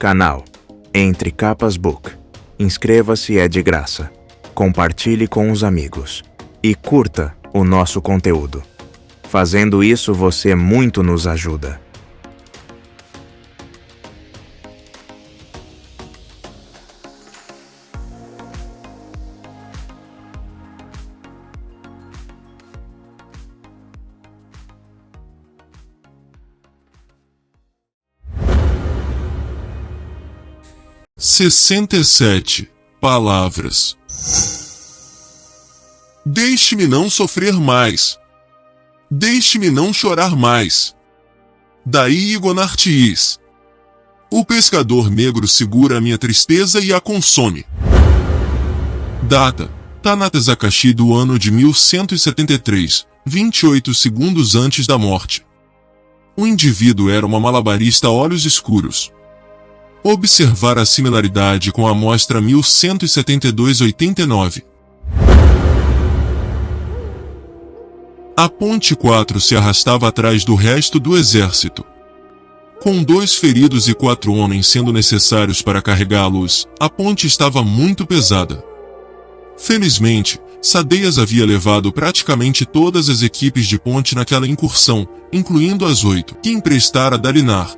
Canal Entre Capas Book. Inscreva-se, é de graça. Compartilhe com os amigos. E curta o nosso conteúdo. Fazendo isso, você muito nos ajuda. (67) Palavras. Deixe-me não sofrer mais. Deixe-me não chorar mais. Daí Igonartiis. O pescador negro segura a minha tristeza e a consome. Data: Tanatazakashi do ano de 1173, 28 segundos antes da morte. O indivíduo era uma malabarista olhos escuros. Observar a similaridade com a amostra 1172-89. A ponte 4 se arrastava atrás do resto do exército. Com 2 feridos e 4 homens sendo necessários para carregá-los, a ponte estava muito pesada. Felizmente, Sadeias havia levado praticamente todas as equipes de ponte naquela incursão, incluindo as 8 que emprestara Dalinar.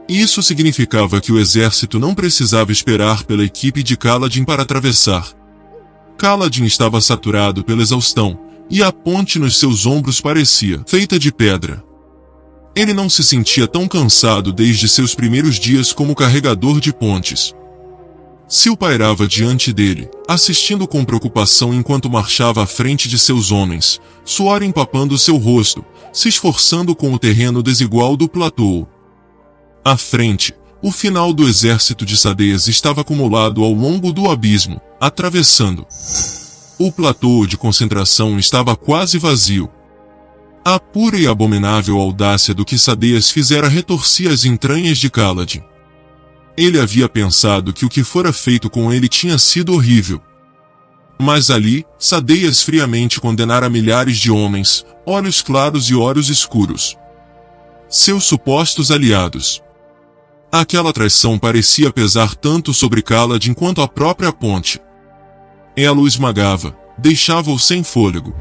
Isso significava que o exército não precisava esperar pela equipe de Kaladin para atravessar. Kaladin estava saturado pela exaustão, e a ponte nos seus ombros parecia feita de pedra. Ele não se sentia tão cansado desde seus primeiros dias como carregador de pontes. Sil pairava diante dele, assistindo com preocupação enquanto marchava à frente de seus homens, suor empapando seu rosto, se esforçando com o terreno desigual do platô. À frente, o final do exército de Sadeias estava acumulado ao longo do abismo, atravessando. O platô de concentração estava quase vazio. A pura e abominável audácia do que Sadeias fizera retorcia as entranhas de Kaladin. Ele havia pensado que o que fora feito com ele tinha sido horrível. Mas ali, Sadeias friamente condenara milhares de homens, olhos claros e olhos escuros. Seus supostos aliados. Aquela traição parecia pesar tanto sobre Kaladin quanto a própria ponte. Ela o esmagava, deixava-o sem fôlego.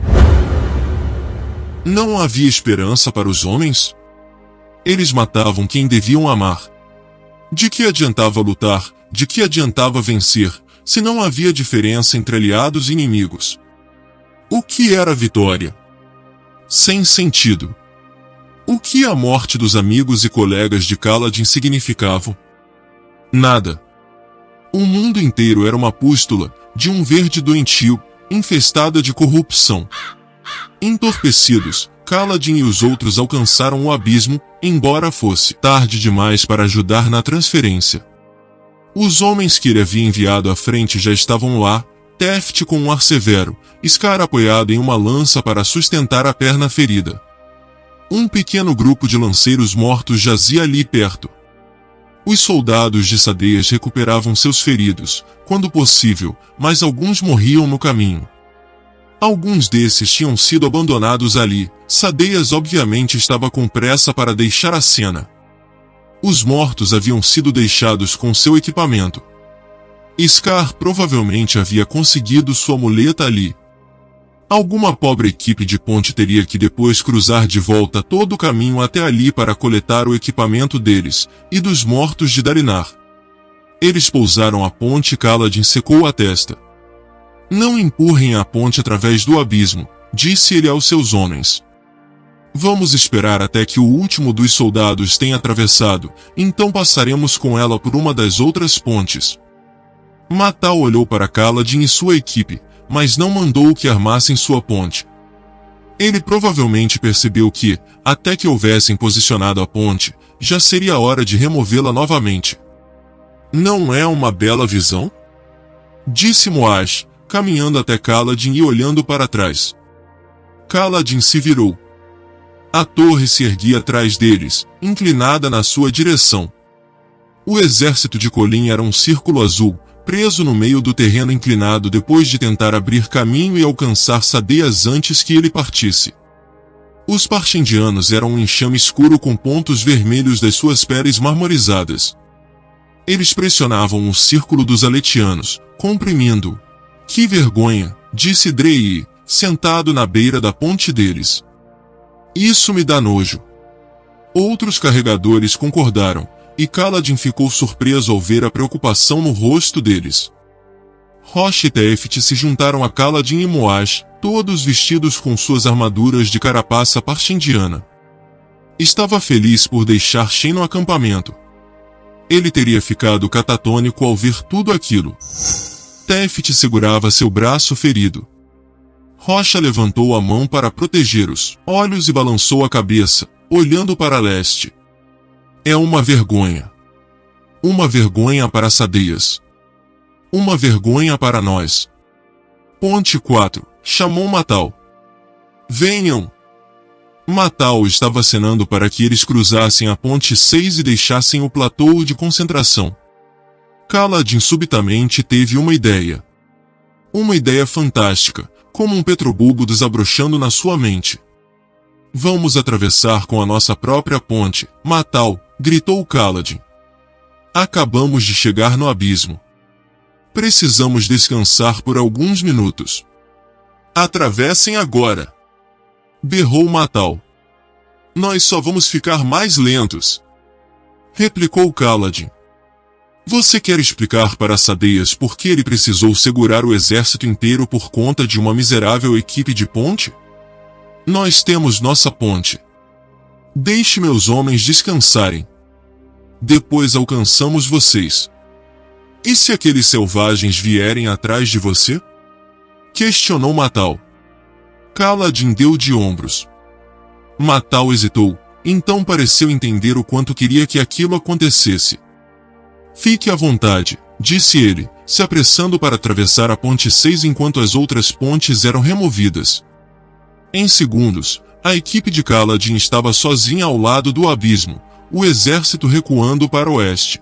Não havia esperança para os homens? Eles matavam quem deviam amar. De que adiantava lutar, de que adiantava vencer, se não havia diferença entre aliados e inimigos? O que era a vitória? Sem sentido. O que a morte dos amigos e colegas de Kaladin significava? Nada. O mundo inteiro era uma pústula, de um verde doentio, infestada de corrupção. Entorpecidos, Kaladin e os outros alcançaram o abismo, embora fosse tarde demais para ajudar na transferência. Os homens que ele havia enviado à frente já estavam lá, Teft com um ar severo, Scar apoiado em uma lança para sustentar a perna ferida. Um pequeno grupo de lanceiros mortos jazia ali perto. Os soldados de Sadeias recuperavam seus feridos, quando possível, mas alguns morriam no caminho. Alguns desses tinham sido abandonados ali. Sadeias obviamente estava com pressa para deixar a cena. Os mortos haviam sido deixados com seu equipamento. Scar provavelmente havia conseguido sua muleta ali. Alguma pobre equipe de ponte teria que depois cruzar de volta todo o caminho até ali para coletar o equipamento deles, e dos mortos de Dalinar. Eles pousaram a ponte e Kaladin secou a testa. Não empurrem a ponte através do abismo, disse ele aos seus homens. Vamos esperar até que o último dos soldados tenha atravessado, então passaremos com ela por uma das outras pontes. Matal olhou para Kaladin e sua equipe, mas não mandou que armassem sua ponte. Ele provavelmente percebeu que, até que houvessem posicionado a ponte, já seria hora de removê-la novamente. Não é uma bela visão? Disse Moash, caminhando até Kaladin e olhando para trás. Kaladin se virou. A torre se erguia atrás deles, inclinada na sua direção. O exército de Colin era um círculo azul, preso no meio do terreno inclinado depois de tentar abrir caminho e alcançar Sadeias antes que ele partisse. Os Parchendianos eram um enxame escuro com pontos vermelhos das suas peles marmorizadas. Eles pressionavam o círculo dos aletianos, comprimindo-o. Que vergonha, disse Drei, sentado na beira da ponte deles. Isso me dá nojo. Outros carregadores concordaram, e Kaladin ficou surpreso ao ver a preocupação no rosto deles. Rosh e Tefti se juntaram a Kaladin e Moash, todos vestidos com suas armaduras de carapaça parchindiana. Estava feliz por deixar Shen no acampamento. Ele teria ficado catatônico ao ver tudo aquilo. Tefti segurava seu braço ferido. Rocha levantou a mão para proteger os olhos e balançou a cabeça, olhando para leste. É uma vergonha. Uma vergonha para Sadeias. Uma vergonha para nós. Ponte 4, chamou Matal. Venham! Matal estava acenando para que eles cruzassem a ponte 6 e deixassem o platô de concentração. Kaladin subitamente teve uma ideia. Uma ideia fantástica, como um petrobulbo desabrochando na sua mente. Vamos atravessar com a nossa própria ponte, Matal, gritou Kaladin. Acabamos de chegar no abismo. Precisamos descansar por alguns minutos. Atravessem agora! Berrou Matal. Nós só vamos ficar mais lentos. Replicou Kaladin. Você quer explicar para Sadeias por que ele precisou segurar o exército inteiro por conta de uma miserável equipe de ponte? Nós temos nossa ponte. Deixe meus homens descansarem. Depois alcançamos vocês. E se aqueles selvagens vierem atrás de você? Questionou Matal. Kaladin deu de ombros. Matal hesitou, então pareceu entender o quanto queria que aquilo acontecesse. Fique à vontade, disse ele, se apressando para atravessar a ponte 6 enquanto as outras pontes eram removidas. Em segundos, a equipe de Kaladin estava sozinha ao lado do abismo, o exército recuando para o oeste.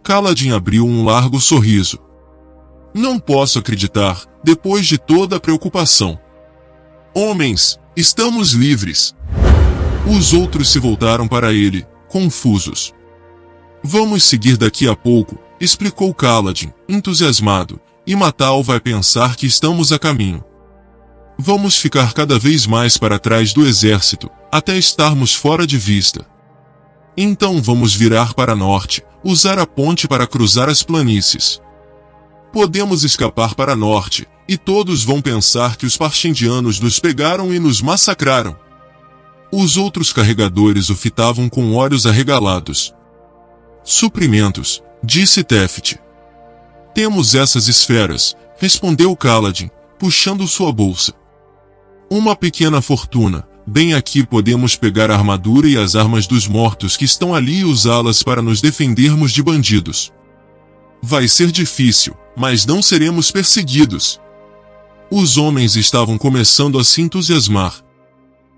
Kaladin abriu um largo sorriso. Não posso acreditar, depois de toda a preocupação. Homens, estamos livres. Os outros se voltaram para ele, confusos. Vamos seguir daqui a pouco, explicou Kaladin, entusiasmado, e Matal vai pensar que estamos a caminho. Vamos ficar cada vez mais para trás do exército, até estarmos fora de vista. Então vamos virar para norte, usar a ponte para cruzar as planícies. Podemos escapar para norte, e todos vão pensar que os parchindianos nos pegaram e nos massacraram. Os outros carregadores o fitavam com olhos arregalados. Suprimentos, disse Tefti. Temos essas esferas, respondeu Kaladin, puxando sua bolsa. Uma pequena fortuna. Bem aqui podemos pegar a armadura e as armas dos mortos que estão ali e usá-las para nos defendermos de bandidos. Vai ser difícil, mas não seremos perseguidos. Os homens estavam começando a se entusiasmar.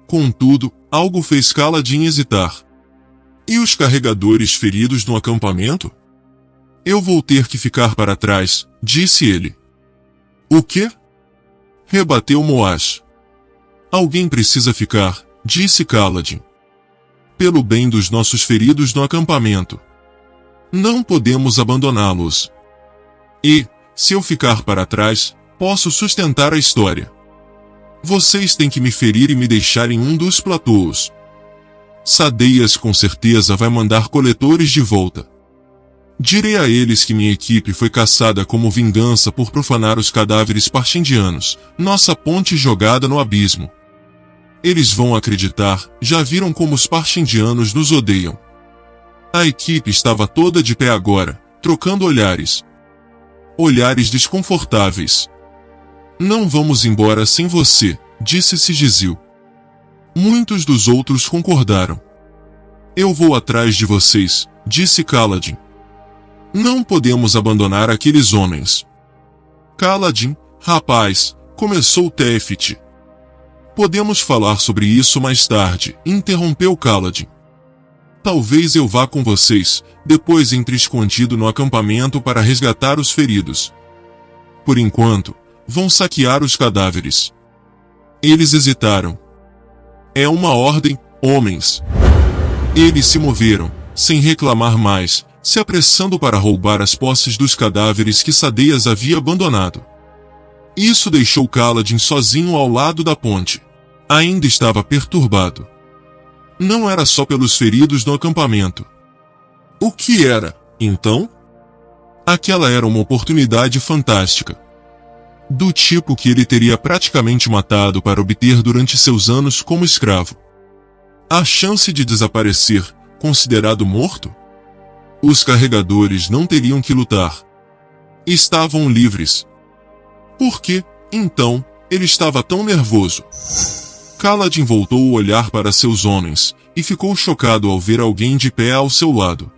Contudo, algo fez Kaladin hesitar. E os carregadores feridos no acampamento? Eu vou ter que ficar para trás, disse ele. O quê? Rebateu Moash. Alguém precisa ficar, disse Kaladin. Pelo bem dos nossos feridos no acampamento. Não podemos abandoná-los. E, se eu ficar para trás, posso sustentar a história. Vocês têm que me ferir e me deixar em um dos platôs. Sadeias com certeza vai mandar coletores de volta. Direi a eles que minha equipe foi caçada como vingança por profanar os cadáveres parchindianos, nossa ponte jogada no abismo. Eles vão acreditar, já viram como os parchindianos nos odeiam. A equipe estava toda de pé agora, trocando olhares. Olhares desconfortáveis. Não vamos embora sem você, disse Sigizil. Muitos dos outros concordaram. Eu vou atrás de vocês, disse Kaladin. Não podemos abandonar aqueles homens. Kaladin, rapaz, começou Tefti. Podemos falar sobre isso mais tarde, interrompeu Kaladin. Talvez eu vá com vocês, depois entre escondido no acampamento para resgatar os feridos. Por enquanto, vão saquear os cadáveres. Eles hesitaram. É uma ordem, homens. Eles se moveram, sem reclamar mais, se apressando para roubar as posses dos cadáveres que Sadeias havia abandonado. Isso deixou Kaladin sozinho ao lado da ponte. Ainda estava perturbado. Não era só pelos feridos no acampamento. O que era, então? Aquela era uma oportunidade fantástica. Do tipo que ele teria praticamente matado para obter durante seus anos como escravo. A chance de desaparecer, considerado morto? Os carregadores não teriam que lutar. Estavam livres. Por que, então, ele estava tão nervoso? Kaladin voltou o olhar para seus homens, e ficou chocado ao ver alguém de pé ao seu lado.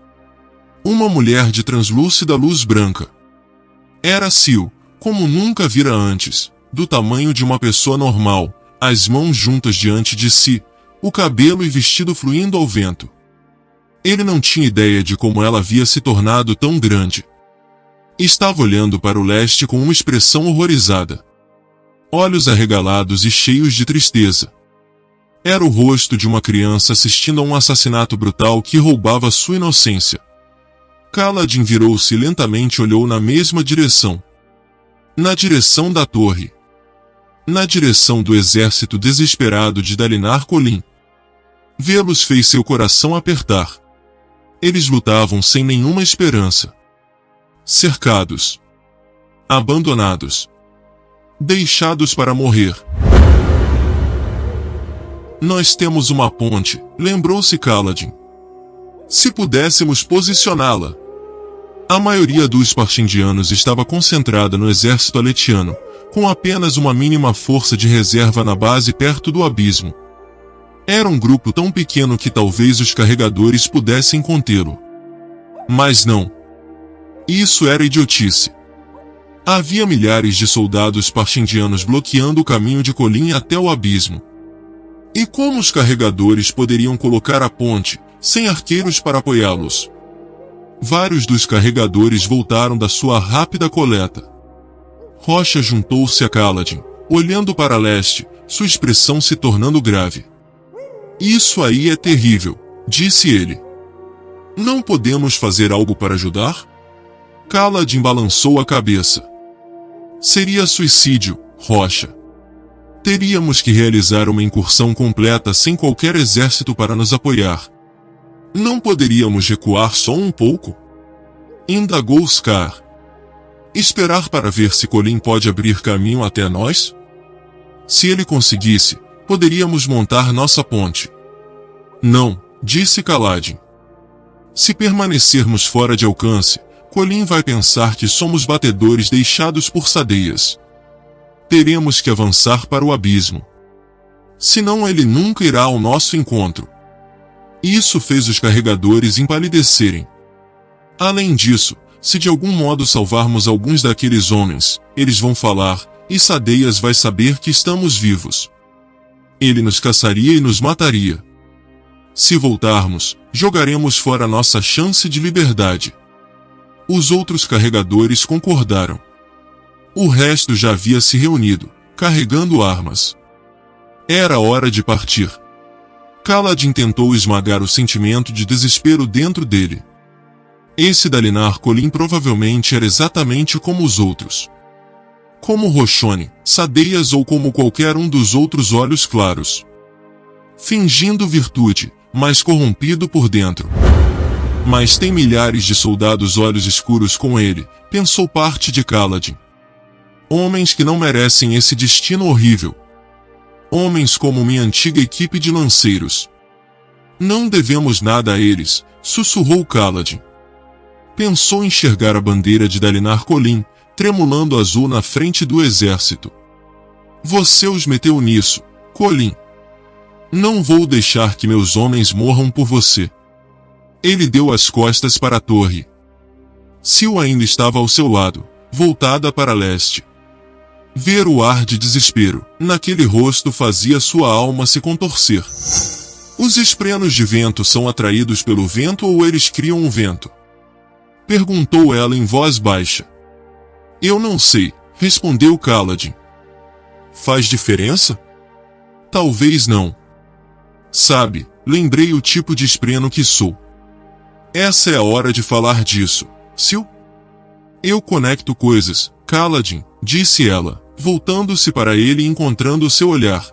Uma mulher de translúcida luz branca. Era Sil, como nunca vira antes, do tamanho de uma pessoa normal, as mãos juntas diante de si, o cabelo e vestido fluindo ao vento. Ele não tinha ideia de como ela havia se tornado tão grande. Estava olhando para o leste com uma expressão horrorizada. Olhos arregalados e cheios de tristeza. Era o rosto de uma criança assistindo a um assassinato brutal que roubava sua inocência. Kaladin virou-se e lentamente olhou na mesma direção. Na direção da torre. Na direção do exército desesperado de Dalinar Kholin. Vê-los fez seu coração apertar. Eles lutavam sem nenhuma esperança. Cercados. Abandonados. Deixados para morrer. Nós temos uma ponte, lembrou-se Kaladin. Se pudéssemos posicioná-la. A maioria dos Parshindianos estava concentrada no exército aletiano, com apenas uma mínima força de reserva na base perto do abismo. Era um grupo tão pequeno que talvez os carregadores pudessem contê-lo. Mas não. Isso era idiotice. Havia milhares de soldados parshindianos bloqueando o caminho de Kholin até o abismo. E como os carregadores poderiam colocar a ponte, sem arqueiros para apoiá-los? Vários dos carregadores voltaram da sua rápida coleta. Rocha juntou-se a Kaladin, olhando para leste, sua expressão se tornando grave. Isso aí é terrível, disse ele. Não podemos fazer algo para ajudar? Kaladin balançou a cabeça. Seria suicídio, Rocha. Teríamos que realizar uma incursão completa sem qualquer exército para nos apoiar. Não poderíamos recuar só um pouco? Indagou Scar. Esperar para ver se Kholin pode abrir caminho até nós? Se ele conseguisse, poderíamos montar nossa ponte. Não, disse Kaladin. Se permanecermos fora de alcance, Kholin vai pensar que somos batedores deixados por Sadeias. Teremos que avançar para o abismo. Senão ele nunca irá ao nosso encontro. Isso fez os carregadores empalidecerem. Além disso, se de algum modo salvarmos alguns daqueles homens, eles vão falar, e Sadeias vai saber que estamos vivos. Ele nos caçaria e nos mataria. Se voltarmos, jogaremos fora nossa chance de liberdade. Os outros carregadores concordaram. O resto já havia se reunido, carregando armas. Era hora de partir. Kaladin tentou esmagar o sentimento de desespero dentro dele. Esse Dalinar Kholin provavelmente era exatamente como os outros. Como Roshoni, Sadeias ou como qualquer um dos outros olhos claros. Fingindo virtude, mas corrompido por dentro. Mas tem milhares de soldados olhos escuros com ele, pensou parte de Kaladin. Homens que não merecem esse destino horrível. Homens como minha antiga equipe de lanceiros. Não devemos nada a eles, sussurrou Kaladin. Pensou enxergar a bandeira de Dalinar Kholin, tremulando azul na frente do exército. Você os meteu nisso, Kholin. Não vou deixar que meus homens morram por você. Ele deu as costas para a torre. Sil ainda estava ao seu lado, voltada para leste. Ver o ar de desespero naquele rosto fazia sua alma se contorcer. Os esprenos de vento são atraídos pelo vento ou eles criam um vento? Perguntou ela em voz baixa. Eu não sei, respondeu Kaladin. Faz diferença? Talvez não. Sabe, lembrei o tipo de espreno que sou. Essa é a hora de falar disso, Sil. Eu conecto coisas, Kaladin, disse ela, voltando-se para ele e encontrando seu olhar.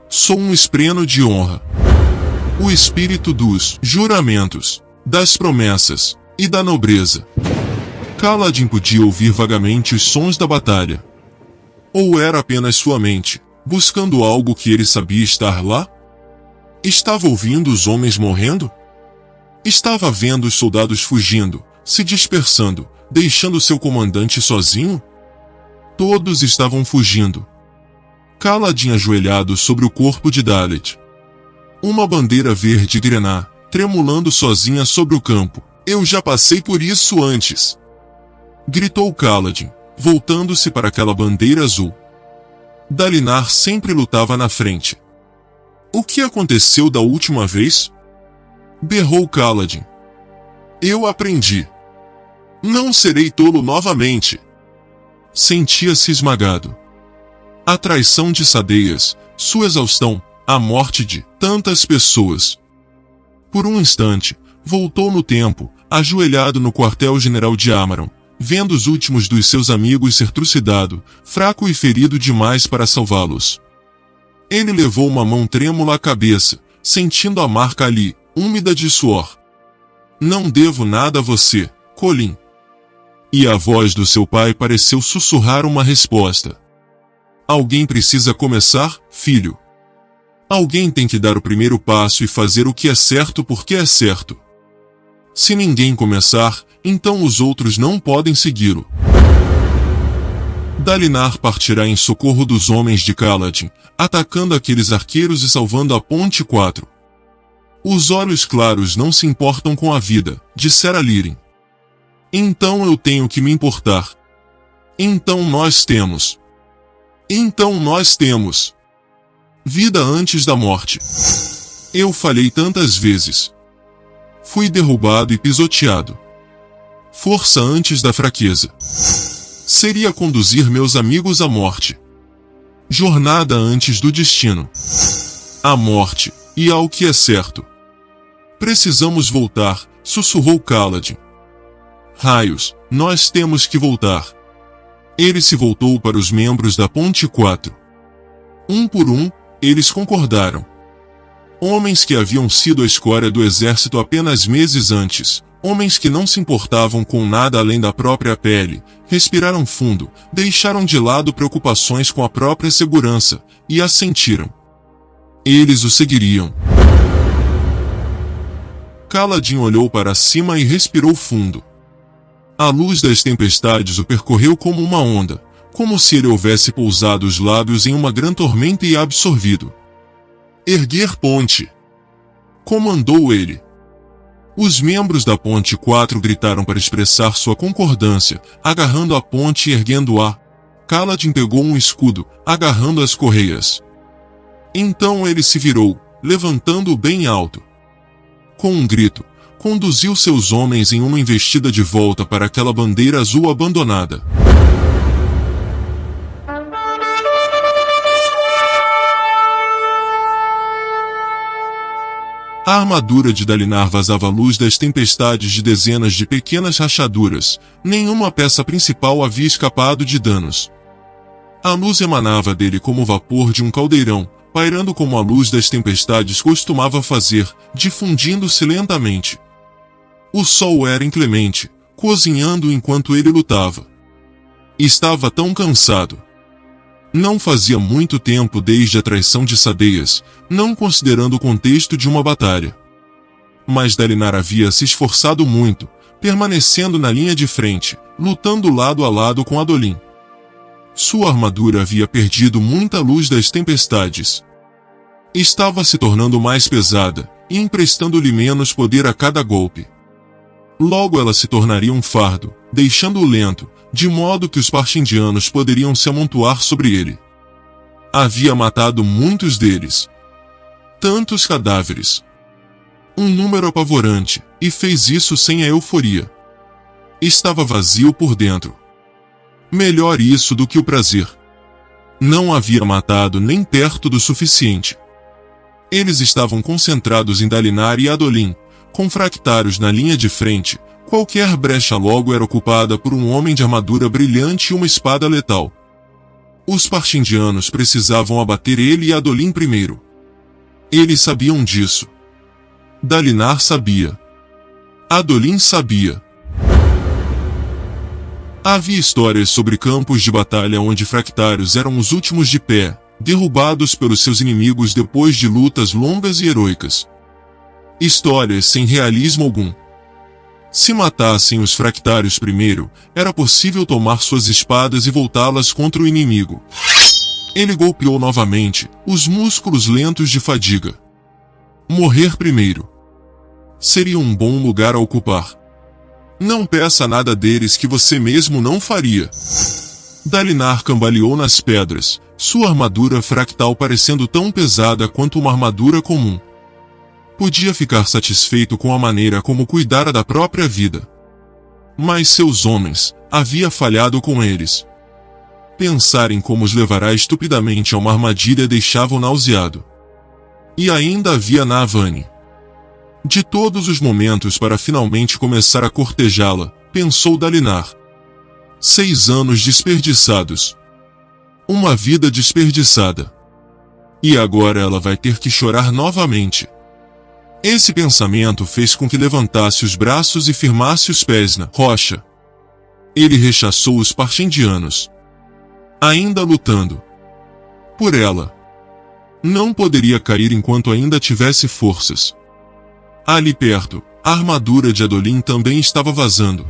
Sou um espreno de honra. O espírito dos juramentos, das promessas e da nobreza. Kaladin podia ouvir vagamente os sons da batalha. Ou era apenas sua mente, buscando algo que ele sabia estar lá? Estava ouvindo os homens morrendo? Estava vendo os soldados fugindo, se dispersando, deixando seu comandante sozinho? Todos estavam fugindo. Kaladin ajoelhado sobre o corpo de Dalet. Uma bandeira verde grená, tremulando sozinha sobre o campo. Eu já passei por isso antes. Gritou Kaladin, voltando-se para aquela bandeira azul. Dalinar sempre lutava na frente. O que aconteceu da última vez? Berrou Kaladin. Eu aprendi. Não serei tolo novamente. Sentia-se esmagado. A traição de Sadeias, sua exaustão, a morte de tantas pessoas. Por um instante, voltou no tempo, ajoelhado no quartel-general de Amaron, vendo os últimos dos seus amigos ser trucidado, fraco e ferido demais para salvá-los. Ele levou uma mão trêmula à cabeça, sentindo a marca ali, úmida de suor. Não devo nada a você, Colin. E a voz do seu pai pareceu sussurrar uma resposta. Alguém precisa começar, filho. Alguém tem que dar o primeiro passo e fazer o que é certo porque é certo. Se ninguém começar, então os outros não podem segui-lo. Dalinar partirá em socorro dos homens de Kaladin, atacando aqueles arqueiros e salvando a Ponte 4. Os olhos claros não se importam com a vida, dissera Lirin. Então eu tenho que me importar. Então nós temos. Vida antes da morte. Eu falhei tantas vezes. Fui derrubado e pisoteado. Força antes da fraqueza. Seria conduzir meus amigos à morte. Jornada antes do destino. À morte, e ao que é certo. Precisamos voltar, sussurrou Kaladin. Raios, nós temos que voltar. Ele se voltou para os membros da Ponte 4. Um por um, eles concordaram. Homens que haviam sido a escória do exército apenas meses antes, homens que não se importavam com nada além da própria pele, respiraram fundo, deixaram de lado preocupações com a própria segurança, e assentiram. Eles o seguiriam. Kaladin olhou para cima e respirou fundo. A luz das tempestades o percorreu como uma onda, como se ele houvesse pousado os lábios em uma grande tormenta e absorvido. Erguer ponte! Comandou ele. Os membros da Ponte 4 gritaram para expressar sua concordância, agarrando a ponte e erguendo-a. Kaladin pegou um escudo, agarrando as correias. Então ele se virou, levantando-o bem alto. Com um grito, conduziu seus homens em uma investida de volta para aquela bandeira azul abandonada. A armadura de Dalinar vazava a luz das tempestades de dezenas de pequenas rachaduras, nenhuma peça principal havia escapado de danos. A luz emanava dele como o vapor de um caldeirão, pairando como a luz das tempestades costumava fazer, difundindo-se lentamente. O sol era inclemente, cozinhando enquanto ele lutava. Estava tão cansado. Não fazia muito tempo desde a traição de Sadeias, não considerando o contexto de uma batalha. Mas Dalinar havia se esforçado muito, permanecendo na linha de frente, lutando lado a lado com Adolin. Sua armadura havia perdido muita luz das tempestades. Estava se tornando mais pesada, e emprestando-lhe menos poder a cada golpe. Logo ela se tornaria um fardo, deixando-o lento, de modo que os parchindianos poderiam se amontoar sobre ele. Havia matado muitos deles. Tantos cadáveres. Um número apavorante, e fez isso sem a euforia. Estava vazio por dentro. Melhor isso do que o prazer. Não havia matado nem perto do suficiente. Eles estavam concentrados em Dalinar e Adolin, com fractários na linha de frente, qualquer brecha logo era ocupada por um homem de armadura brilhante e uma espada letal. Os parchindianos precisavam abater ele e Adolin primeiro. Eles sabiam disso. Dalinar sabia. Adolin sabia. Havia histórias sobre campos de batalha onde fractários eram os últimos de pé, derrubados pelos seus inimigos depois de lutas longas e heroicas. Histórias sem realismo algum. Se matassem os fractários primeiro, era possível tomar suas espadas e voltá-las contra o inimigo. Ele golpeou novamente, os músculos lentos de fadiga. Morrer primeiro seria um bom lugar a ocupar. Não peça nada deles que você mesmo não faria. Dalinar cambaleou nas pedras, sua armadura fractal parecendo tão pesada quanto uma armadura comum. Podia ficar satisfeito com a maneira como cuidara da própria vida. Mas seus homens, havia falhado com eles. Pensar em como os levará estupidamente a uma armadilha deixava-o nauseado. E ainda havia Navani. De todos os momentos para finalmente começar a cortejá-la, pensou Dalinar. 6 anos desperdiçados. Uma vida desperdiçada. E agora ela vai ter que chorar novamente. Esse pensamento fez com que levantasse os braços e firmasse os pés na rocha. Ele rechaçou os parchindianos. Ainda lutando. Por ela. Não poderia cair enquanto ainda tivesse forças. Ali perto, a armadura de Adolin também estava vazando.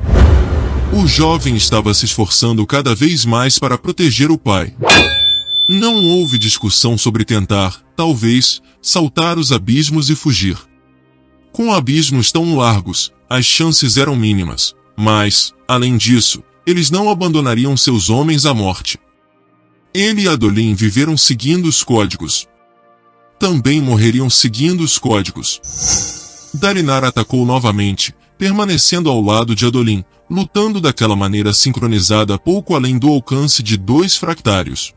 O jovem estava se esforçando cada vez mais para proteger o pai. Não houve discussão sobre tentar, talvez, saltar os abismos e fugir. Com abismos tão largos, as chances eram mínimas, mas, além disso, eles não abandonariam seus homens à morte. Ele e Adolin viveram seguindo os códigos. Também morreriam seguindo os códigos. Dalinar atacou novamente, permanecendo ao lado de Adolin, lutando daquela maneira sincronizada pouco além do alcance de 2 fractários.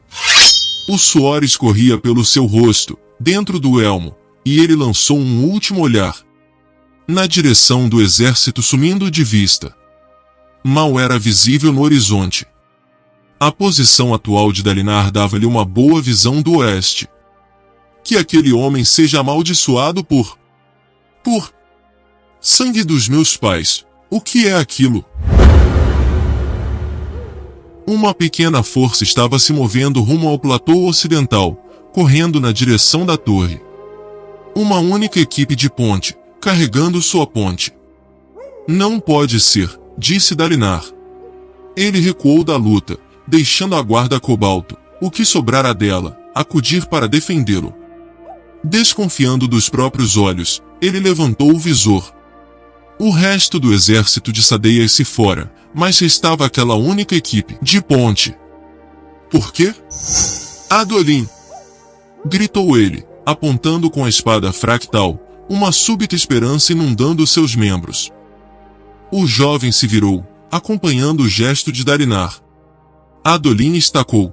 O suor escorria pelo seu rosto, dentro do elmo, e ele lançou um último olhar na direção do exército sumindo de vista. Mal era visível no horizonte. A posição atual de Dalinar dava-lhe uma boa visão do oeste. Que aquele homem seja amaldiçoado por sangue dos meus pais. O que é aquilo? Uma pequena força estava se movendo rumo ao platô ocidental, correndo na direção da torre. Uma única equipe de ponte, carregando sua ponte. Não pode ser, disse Dalinar. Ele recuou da luta, deixando a guarda cobalto, o que sobrara dela, acudir para defendê-lo. Desconfiando dos próprios olhos, ele levantou o visor. O resto do exército de Sadeias-se fora, mas restava aquela única equipe de ponte. Por quê? Adolin! Gritou ele, apontando com a espada fractal, uma súbita esperança inundando seus membros. O jovem se virou, acompanhando o gesto de Dalinar. Adolin estacou.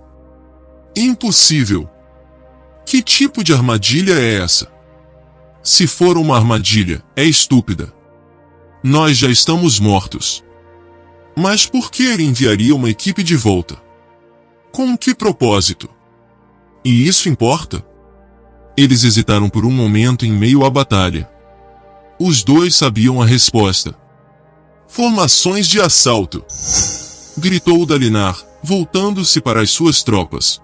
Impossível! Que tipo de armadilha é essa? Se for uma armadilha, é estúpida. Nós já estamos mortos. Mas por que ele enviaria uma equipe de volta? Com que propósito? E isso importa? Eles hesitaram por um momento em meio à batalha. Os dois sabiam a resposta. Formações de assalto! Gritou Dalinar, voltando-se para as suas tropas.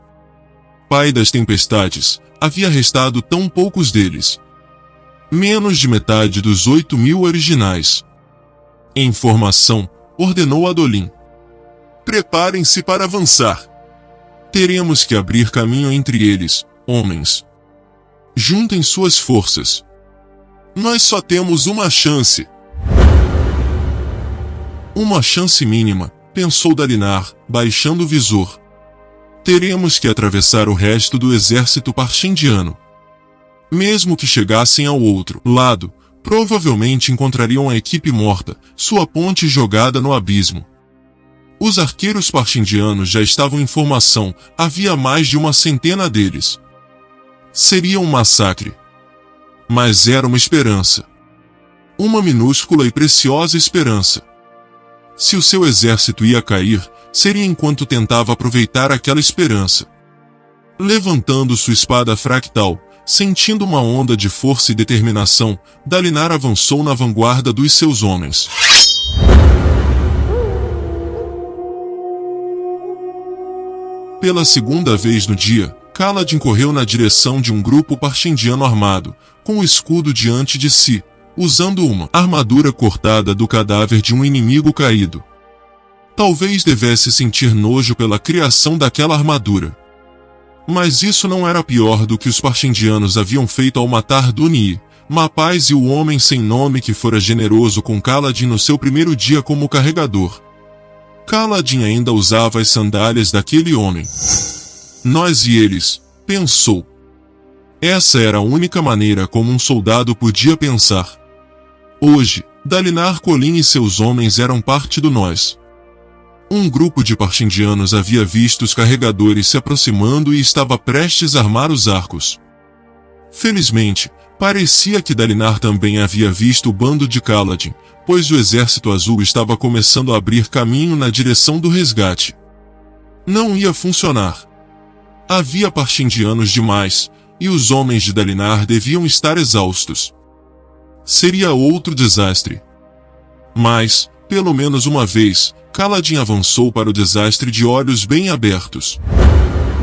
Pai das tempestades, havia restado tão poucos deles. Menos de metade dos 8.000 originais. Em formação, ordenou Adolin. Preparem-se para avançar. Teremos que abrir caminho entre eles, homens. Juntem suas forças. Nós só temos uma chance. Uma chance mínima, pensou Dalinar, baixando o visor. Teremos que atravessar o resto do exército parchindiano. Mesmo que chegassem ao outro lado, provavelmente encontrariam a equipe morta, sua ponte jogada no abismo. Os arqueiros parchindianos já estavam em formação, havia mais de 100 deles. Seria um massacre. Mas era uma esperança. Uma minúscula e preciosa esperança. Se o seu exército ia cair, seria enquanto tentava aproveitar aquela esperança. Levantando sua espada fractal, sentindo uma onda de força e determinação, Dalinar avançou na vanguarda dos seus homens. Pela segunda vez no dia, Kaladin correu na direção de um grupo parchendiano armado, com o escudo diante de si, usando uma armadura cortada do cadáver de um inimigo caído. Talvez devesse sentir nojo pela criação daquela armadura. Mas isso não era pior do que os parchendianos haviam feito ao matar Dunii, Mapaz e o homem sem nome que fora generoso com Kaladin no seu primeiro dia como carregador. Kaladin ainda usava as sandálias daquele homem. Nós e eles, pensou. Essa era a única maneira como um soldado podia pensar. Hoje, Dalinar Kholin e seus homens eram parte do nós. Um grupo de parchendianos havia visto os carregadores se aproximando e estava prestes a armar os arcos. Felizmente, parecia que Dalinar também havia visto o bando de Kaladin, pois o exército azul estava começando a abrir caminho na direção do resgate. Não ia funcionar. Havia parchendianos demais, e os homens de Dalinar deviam estar exaustos. Seria outro desastre. Mas, pelo menos uma vez, Kaladin avançou para o desastre de olhos bem abertos.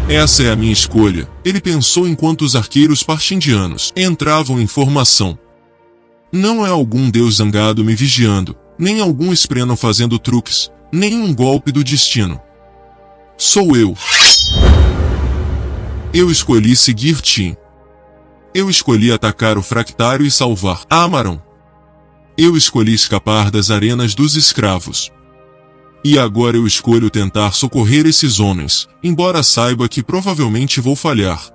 Essa é a minha escolha, ele pensou enquanto os arqueiros parchendianos entravam em formação. Não é algum deus zangado me vigiando, nem algum espreno fazendo truques, nem um golpe do destino. Sou eu. Eu escolhi seguir Tim. Eu escolhi atacar o Fractário e salvar Amaron. Eu escolhi escapar das arenas dos escravos. E agora eu escolho tentar socorrer esses homens, embora saiba que provavelmente vou falhar.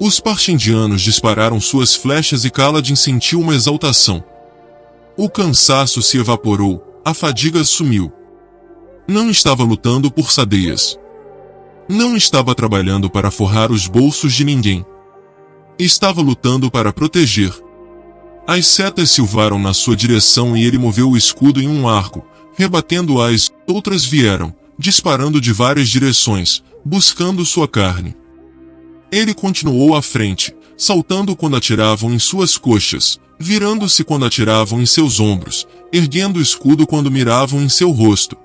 Os parchendianos dispararam suas flechas e Kaladin sentiu uma exaltação. O cansaço se evaporou, a fadiga sumiu. Não estava lutando por sadeias. Não estava trabalhando para forrar os bolsos de ninguém. Estava lutando para proteger. As setas silvaram na sua direção e ele moveu o escudo em um arco, rebatendo-as, outras vieram, disparando de várias direções, buscando sua carne. Ele continuou à frente, saltando quando atiravam em suas coxas, virando-se quando atiravam em seus ombros, erguendo o escudo quando miravam em seu rosto.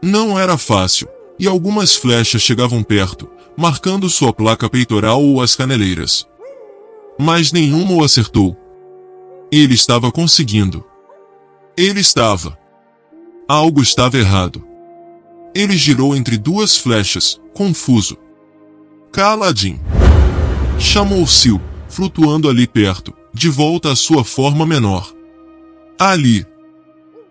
Não era fácil, e algumas flechas chegavam perto, marcando sua placa peitoral ou as caneleiras. Mas nenhuma o acertou. Ele estava conseguindo. Ele estava. Algo estava errado. Ele girou entre duas flechas, confuso. Kaladin! Chamou Sil, flutuando ali perto, de volta à sua forma menor. Ali!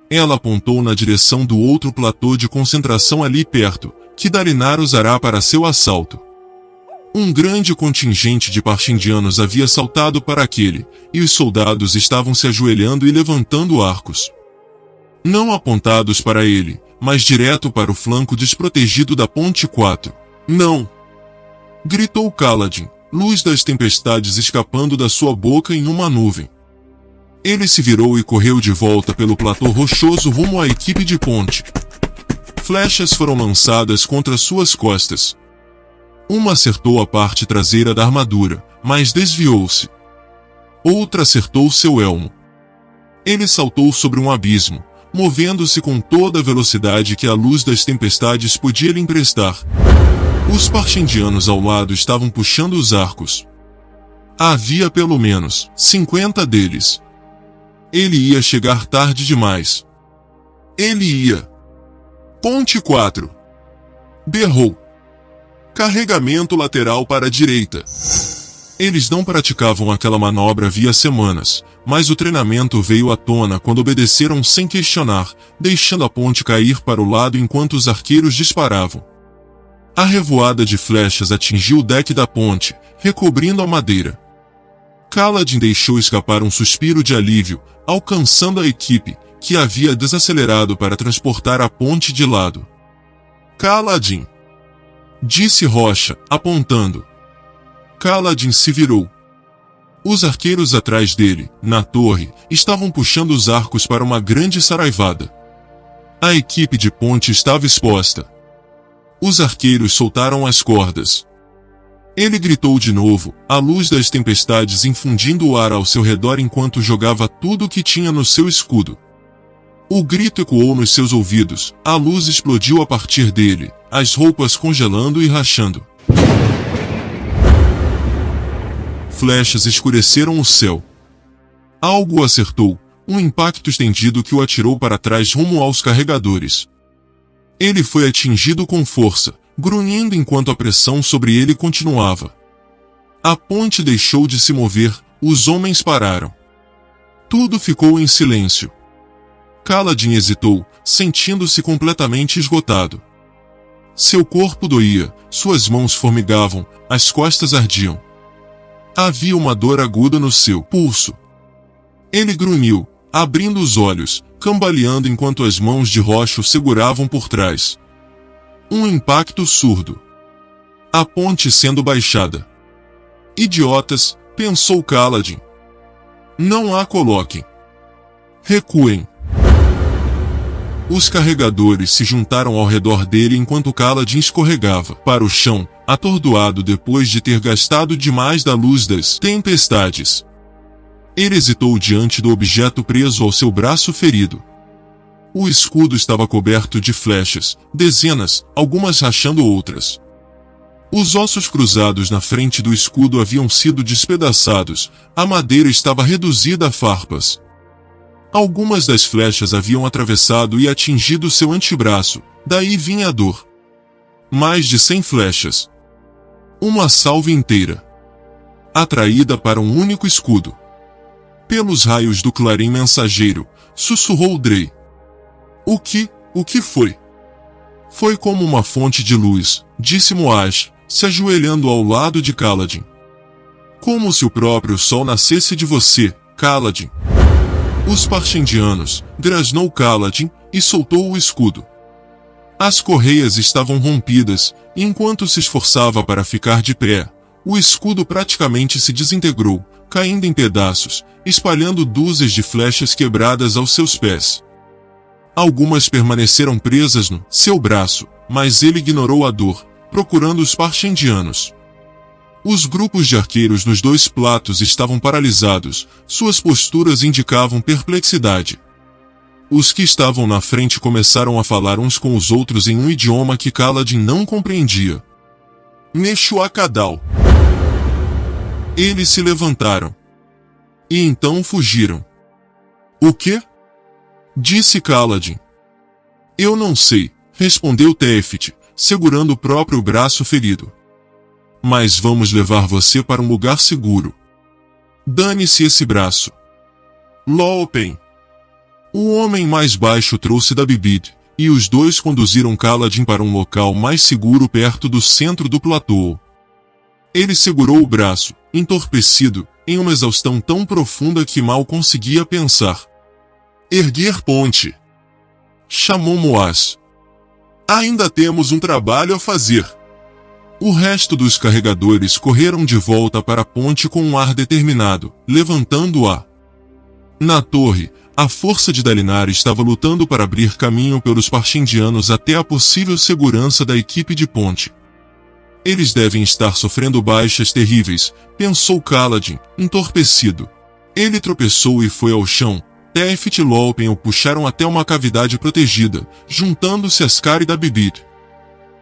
Ela apontou na direção do outro platô de concentração ali perto, que Dalinar usará para seu assalto. Um grande contingente de parchendianos havia saltado para aquele, e os soldados estavam se ajoelhando e levantando arcos. Não apontados para ele, mas direto para o flanco desprotegido da ponte 4. Não! Gritou Kaladin, luz das tempestades escapando da sua boca em uma nuvem. Ele se virou e correu de volta pelo platô rochoso rumo à equipe de ponte. Flechas foram lançadas contra suas costas. Uma acertou a parte traseira da armadura, mas desviou-se. Outra acertou seu elmo. Ele saltou sobre um abismo, movendo-se com toda a velocidade que a luz das tempestades podia lhe emprestar. Os parchendianos ao lado estavam puxando os arcos. Havia pelo menos 50 deles. Ele ia chegar tarde demais. Ele ia. Ponte 4. Berrou. Carregamento lateral para a direita. Eles não praticavam aquela manobra havia semanas, mas o treinamento veio à tona quando obedeceram sem questionar, deixando a ponte cair para o lado enquanto os arqueiros disparavam. A revoada de flechas atingiu o deck da ponte, recobrindo a madeira. Kaladin deixou escapar um suspiro de alívio, alcançando a equipe, que havia desacelerado para transportar a ponte de lado. Kaladin! Disse Rocha, apontando. Kaladin se virou. Os arqueiros atrás dele, na torre, estavam puxando os arcos para uma grande saraivada. A equipe de ponte estava exposta. Os arqueiros soltaram as cordas. Ele gritou de novo, a luz das tempestades infundindo o ar ao seu redor enquanto jogava tudo o que tinha no seu escudo. O grito ecoou nos seus ouvidos, a luz explodiu a partir dele, as roupas congelando e rachando. Flechas escureceram o céu. Algo o acertou, um impacto estendido que o atirou para trás rumo aos carregadores. Ele foi atingido com força, grunhindo enquanto a pressão sobre ele continuava. A ponte deixou de se mover, os homens pararam. Tudo ficou em silêncio. Kaladin hesitou, sentindo-se completamente esgotado. Seu corpo doía, suas mãos formigavam, as costas ardiam. Havia uma dor aguda no seu pulso. Ele grunhiu, abrindo os olhos, cambaleando enquanto as mãos de rocha o seguravam por trás. Um impacto surdo. A ponte sendo baixada. Idiotas, pensou Kaladin. Não a coloquem. Recuem. Os carregadores se juntaram ao redor dele enquanto Kaladin escorregava para o chão, atordoado depois de ter gastado demais da luz das tempestades. Ele hesitou diante do objeto preso ao seu braço ferido. O escudo estava coberto de flechas, dezenas, algumas rachando outras. Os ossos cruzados na frente do escudo haviam sido despedaçados, a madeira estava reduzida a farpas. Algumas das flechas haviam atravessado e atingido seu antebraço, daí vinha a dor. Mais de 100 flechas. Uma salva inteira. Atraída para um único escudo. Pelos raios do clarim mensageiro, sussurrou Drey. O que foi? Foi como uma fonte de luz, disse Moash, se ajoelhando ao lado de Kaladin. Como se o próprio sol nascesse de você, Kaladin. Os Parshendianos, grasnou Kaladin, e soltou o escudo. As correias estavam rompidas, e enquanto se esforçava para ficar de pé, o escudo praticamente se desintegrou, caindo em pedaços, espalhando dúzias de flechas quebradas aos seus pés. Algumas permaneceram presas no seu braço, mas ele ignorou a dor, procurando os Parshendianos. Os grupos de arqueiros nos dois platos estavam paralisados, suas posturas indicavam perplexidade. Os que estavam na frente começaram a falar uns com os outros em um idioma que Kaladin não compreendia. Neshuakadal. Eles se levantaram. E então fugiram. O quê? Disse Kaladin. Eu não sei, respondeu Tefit, segurando o próprio braço ferido. Mas vamos levar você para um lugar seguro. Dane-se esse braço. Loopen. O homem mais baixo trouxe da Bibid, e os dois conduziram Kaladin para um local mais seguro perto do centro do platô. Ele segurou o braço, entorpecido, em uma exaustão tão profunda que mal conseguia pensar. Erguer ponte. Chamou Moaz. Ainda temos um trabalho a fazer. O resto dos carregadores correram de volta para a ponte com um ar determinado, levantando-a. Na torre, a força de Dalinar estava lutando para abrir caminho pelos Parshendianos até a possível segurança da equipe de ponte. Eles devem estar sofrendo baixas terríveis, pensou Kaladin, entorpecido. Ele tropeçou e foi ao chão. Tefit e Loopen o puxaram até uma cavidade protegida, juntando-se a Skar e da Bibid.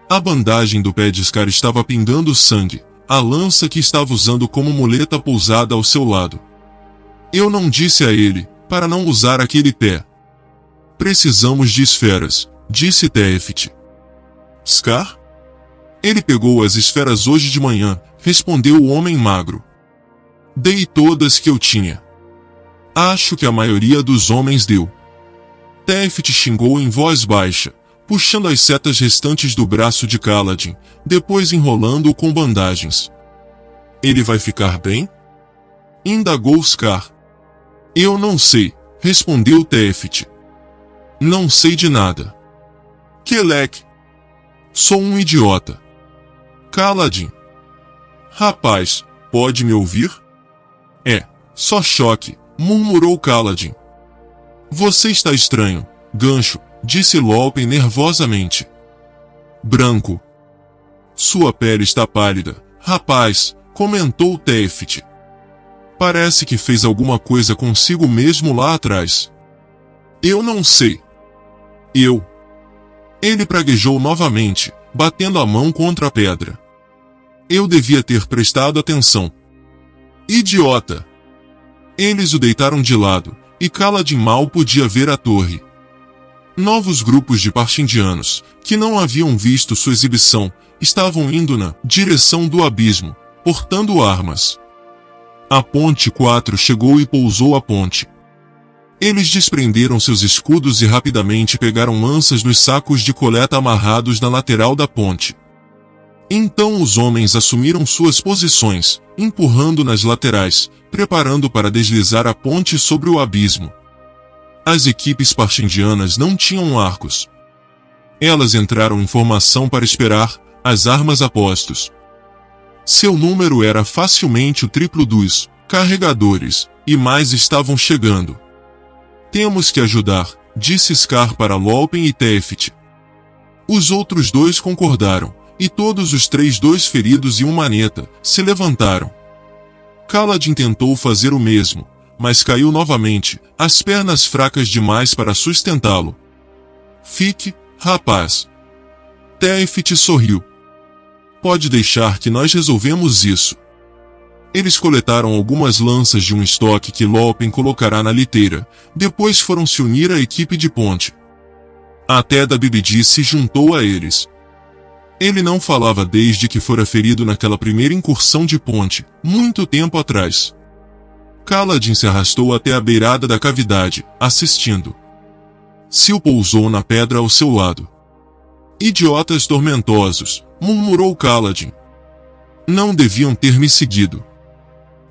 A bandagem do pé de Skar estava pingando sangue, a lança que estava usando como muleta pousada ao seu lado. Eu não disse a ele, para não usar aquele pé. Precisamos de esferas, disse Tefit. Skar? Ele pegou as esferas hoje de manhã, respondeu o homem magro. Dei todas que eu tinha. Acho que a maioria dos homens deu. Tefit xingou em voz baixa, puxando as setas restantes do braço de Kaladin, depois enrolando-o com bandagens. Ele vai ficar bem? Indagou Skar. Eu não sei, respondeu Tefit. Não sei de nada. Kelek. Sou um idiota. Kaladin. Rapaz, pode me ouvir? Só choque, murmurou Kaladin. Você está estranho, Gancho, disse Lopin nervosamente. Branco. Sua pele está pálida, rapaz, comentou Tefti. Parece que fez alguma coisa consigo mesmo lá atrás. Eu não sei. Ele praguejou novamente, batendo a mão contra a pedra. Eu devia ter prestado atenção. Idiota! Eles o deitaram de lado, e Kaladin mal podia ver a torre. Novos grupos de partindianos, que não haviam visto sua exibição, estavam indo na direção do abismo, portando armas. A ponte 4 chegou e pousou à ponte. Eles desprenderam seus escudos e rapidamente pegaram lanças nos sacos de coleta amarrados na lateral da ponte. Então os homens assumiram suas posições, empurrando nas laterais, preparando para deslizar a ponte sobre o abismo. As equipes partindianas não tinham arcos. Elas entraram em formação para esperar, as armas a postos. Seu número era facilmente o triplo dos carregadores, e mais estavam chegando. Temos que ajudar, disse Scar para Lopin e Tefti. Os outros dois concordaram, e todos os dois feridos e um maneta, se levantaram. Kaladin tentou fazer o mesmo, mas caiu novamente, as pernas fracas demais para sustentá-lo. Fique, rapaz. Tefti sorriu. Pode deixar que nós resolvemos isso. Eles coletaram algumas lanças de um estoque que Lopin colocará na liteira, depois foram se unir à equipe de ponte. Até da Bibidi se juntou a eles. Ele não falava desde que fora ferido naquela primeira incursão de ponte, muito tempo atrás. Kaladin se arrastou até a beirada da cavidade, assistindo. Sil pousou na pedra ao seu lado. Idiotas tormentosos, murmurou Kaladin. Não deviam ter me seguido.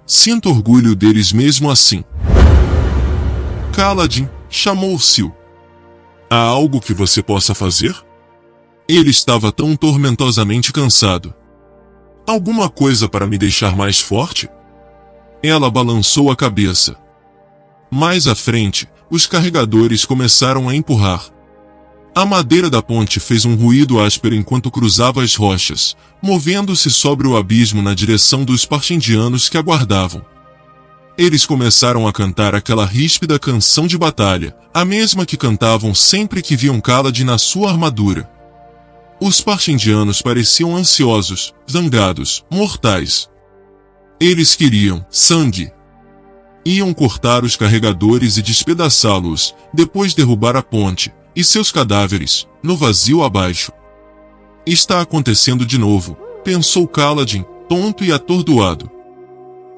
Sinto orgulho deles mesmo assim. Kaladin, chamou Sil. Há algo que você possa fazer? Ele estava tão tormentosamente cansado. Alguma coisa para me deixar mais forte? Ela balançou a cabeça. Mais à frente, os carregadores começaram a empurrar. A madeira da ponte fez um ruído áspero enquanto cruzava as rochas, movendo-se sobre o abismo na direção dos partindianos que aguardavam. Eles começaram a cantar aquela ríspida canção de batalha, a mesma que cantavam sempre que viam Kaladin na sua armadura. Os partindianos pareciam ansiosos, zangados, mortais. Eles queriam sangue. Iam cortar os carregadores e despedaçá-los, depois derrubar a ponte, e seus cadáveres, no vazio abaixo. Está acontecendo de novo, pensou Kaladin, tonto e atordoado.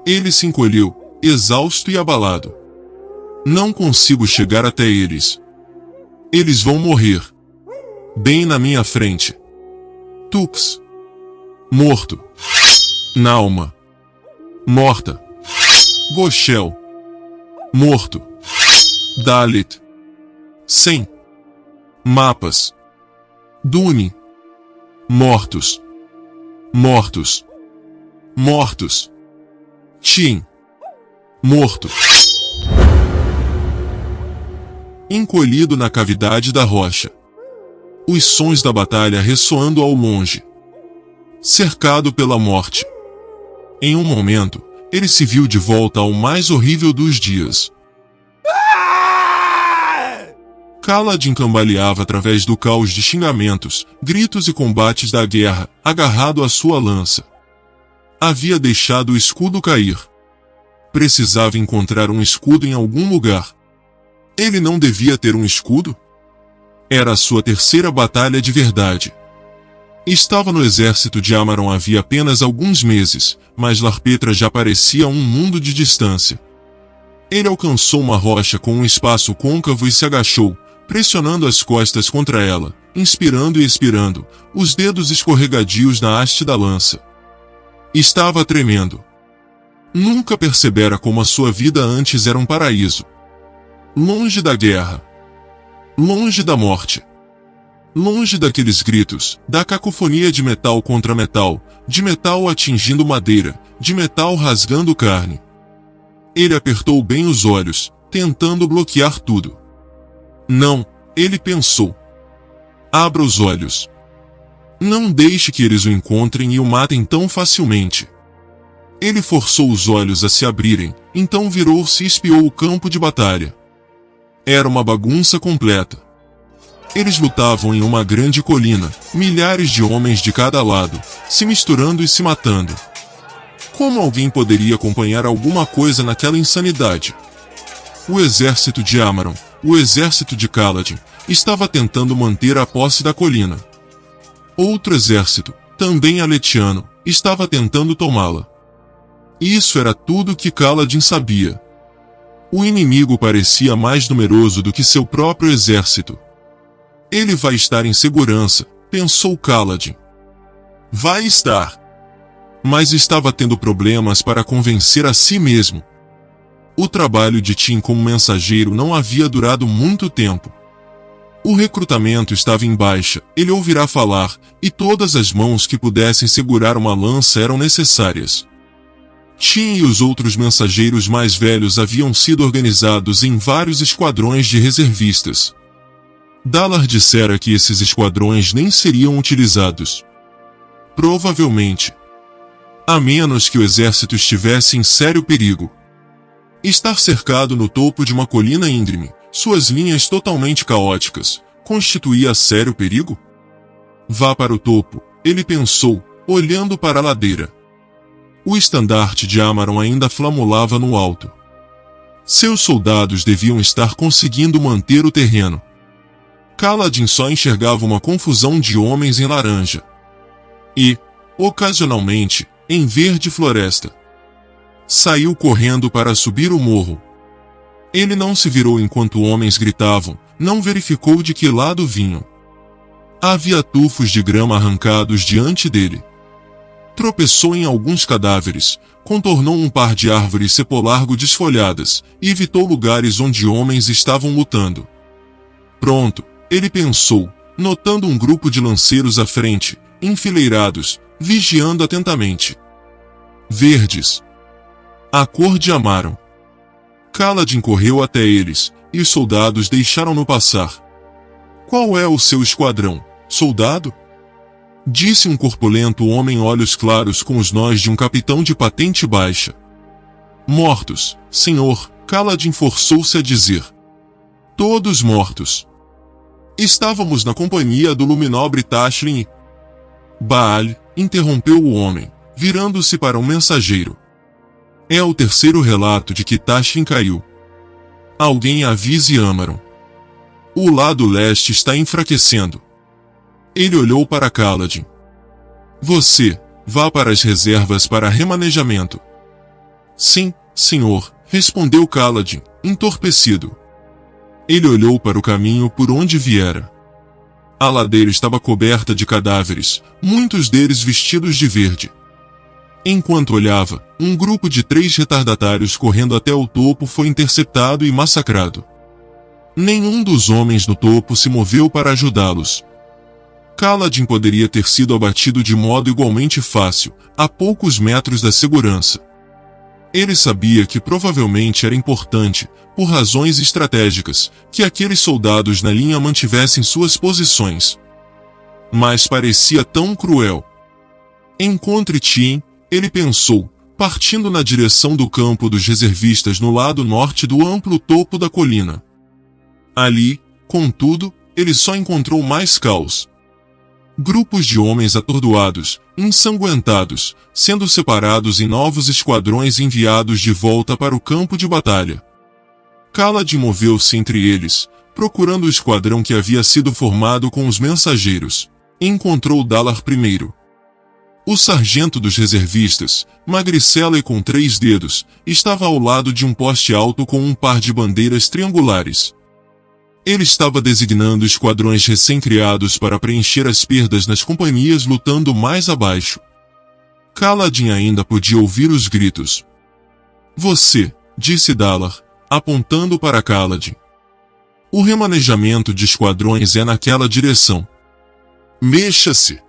Ele se encolheu, exausto e abalado. Não consigo chegar até eles. Eles vão morrer. Bem na minha frente. Tux. Morto. Nauma. Morta. Goshel. Morto. Dalit. Sem. Mapas. Dune. Mortos. Mortos. Mortos. Tim. Morto. Encolhido na cavidade da rocha. Os sons da batalha ressoando ao longe. Cercado pela morte. Em um momento, ele se viu de volta ao mais horrível dos dias. Kaladin cambaleava através do caos de xingamentos, gritos e combates da guerra, agarrado à sua lança. Havia deixado o escudo cair. Precisava encontrar um escudo em algum lugar. Ele não devia ter um escudo? Era a sua terceira batalha de verdade. Estava no exército de Amaron havia apenas alguns meses, mas Larpetra já parecia um mundo de distância. Ele alcançou uma rocha com um espaço côncavo e se agachou, pressionando as costas contra ela, inspirando e expirando, os dedos escorregadios na haste da lança. Estava tremendo. Nunca percebera como a sua vida antes era um paraíso. Longe da guerra. Longe da morte. Longe daqueles gritos, da cacofonia de metal contra metal, de metal atingindo madeira, de metal rasgando carne. Ele apertou bem os olhos, tentando bloquear tudo. Não, ele pensou. Abra os olhos. Não deixe que eles o encontrem e o matem tão facilmente. Ele forçou os olhos a se abrirem, então virou-se e espiou o campo de batalha. Era uma bagunça completa. Eles lutavam em uma grande colina, milhares de homens de cada lado, se misturando e se matando. Como alguém poderia acompanhar alguma coisa naquela insanidade? O exército de Amaron, o exército de Kaladin, estava tentando manter a posse da colina. Outro exército, também aletiano, estava tentando tomá-la. Isso era tudo que Kaladin sabia. O inimigo parecia mais numeroso do que seu próprio exército. Ele vai estar em segurança, pensou Kaladin. Vai estar. Mas estava tendo problemas para convencer a si mesmo. O trabalho de Tim como mensageiro não havia durado muito tempo. O recrutamento estava em baixa, ele ouvirá falar, e todas as mãos que pudessem segurar uma lança eram necessárias. Tim e os outros mensageiros mais velhos haviam sido organizados em vários esquadrões de reservistas. Dalar dissera que esses esquadrões nem seriam utilizados. Provavelmente. A menos que o exército estivesse em sério perigo. Estar cercado no topo de uma colina íngreme, suas linhas totalmente caóticas, constituía sério perigo? Vá para o topo, ele pensou, olhando para a ladeira. O estandarte de Amaron ainda flamulava no alto. Seus soldados deviam estar conseguindo manter o terreno. Kaladin só enxergava uma confusão de homens em laranja. E, ocasionalmente, em verde floresta. Saiu correndo para subir o morro. Ele não se virou enquanto homens gritavam, não verificou de que lado vinham. Havia tufos de grama arrancados diante dele. Tropeçou em alguns cadáveres, contornou um par de árvores cepolargo desfolhadas, e evitou lugares onde homens estavam lutando. Pronto, ele pensou, notando um grupo de lanceiros à frente, enfileirados, vigiando atentamente. Verdes. A cor de Amaron. Kaladin correu até eles, e os soldados deixaram-no passar. Qual é o seu esquadrão, soldado? Disse um corpulento homem olhos claros com os nós de um capitão de patente baixa. Mortos, senhor, Kaladin forçou-se a dizer. Todos mortos. Estávamos na companhia do luminobre Tashlin e... Baal, interrompeu o homem, virando-se para um mensageiro. É o terceiro relato de que Tashlin caiu. Alguém avise Amaron. O lado leste está enfraquecendo. Ele olhou para Kaladin. Você, vá para as reservas para remanejamento. Sim, senhor, respondeu Kaladin, entorpecido. Ele olhou para o caminho por onde viera. A ladeira estava coberta de cadáveres, muitos deles vestidos de verde. Enquanto olhava, um grupo de 3 retardatários correndo até o topo foi interceptado e massacrado. Nenhum dos homens no topo se moveu para ajudá-los. Kaladin poderia ter sido abatido de modo igualmente fácil, a poucos metros da segurança. Ele sabia que provavelmente era importante, por razões estratégicas, que aqueles soldados na linha mantivessem suas posições. Mas parecia tão cruel. Encontre Tim, ele pensou, partindo na direção do campo dos reservistas no lado norte do amplo topo da colina. Ali, contudo, ele só encontrou mais caos. Grupos de homens atordoados, ensanguentados, sendo separados em novos esquadrões enviados de volta para o campo de batalha. Kaladin moveu-se entre eles, procurando o esquadrão que havia sido formado com os mensageiros. Encontrou Dalar primeiro. O sargento dos reservistas, magricela e com 3 dedos, estava ao lado de um poste alto com um par de bandeiras triangulares. Ele estava designando esquadrões recém-criados para preencher as perdas nas companhias lutando mais abaixo. Kaladin ainda podia ouvir os gritos. Você, disse Dalar, apontando para Kaladin. O remanejamento de esquadrões é naquela direção. Mexa-se!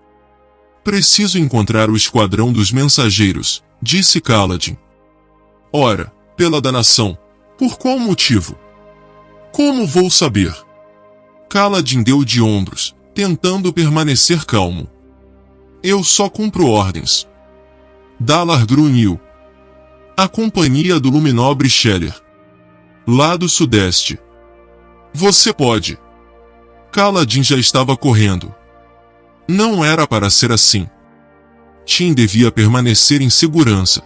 Preciso encontrar o esquadrão dos mensageiros, disse Kaladin. Ora, Pela danação. Por qual motivo? Como vou saber? Kaladin deu de ombros, tentando permanecer calmo. Eu só cumpro ordens. Dalar grunhiu. A companhia do Luminobre Scheller. Lado sudeste. Você pode. Kaladin já estava correndo. Não era para ser assim. Tim devia permanecer em segurança.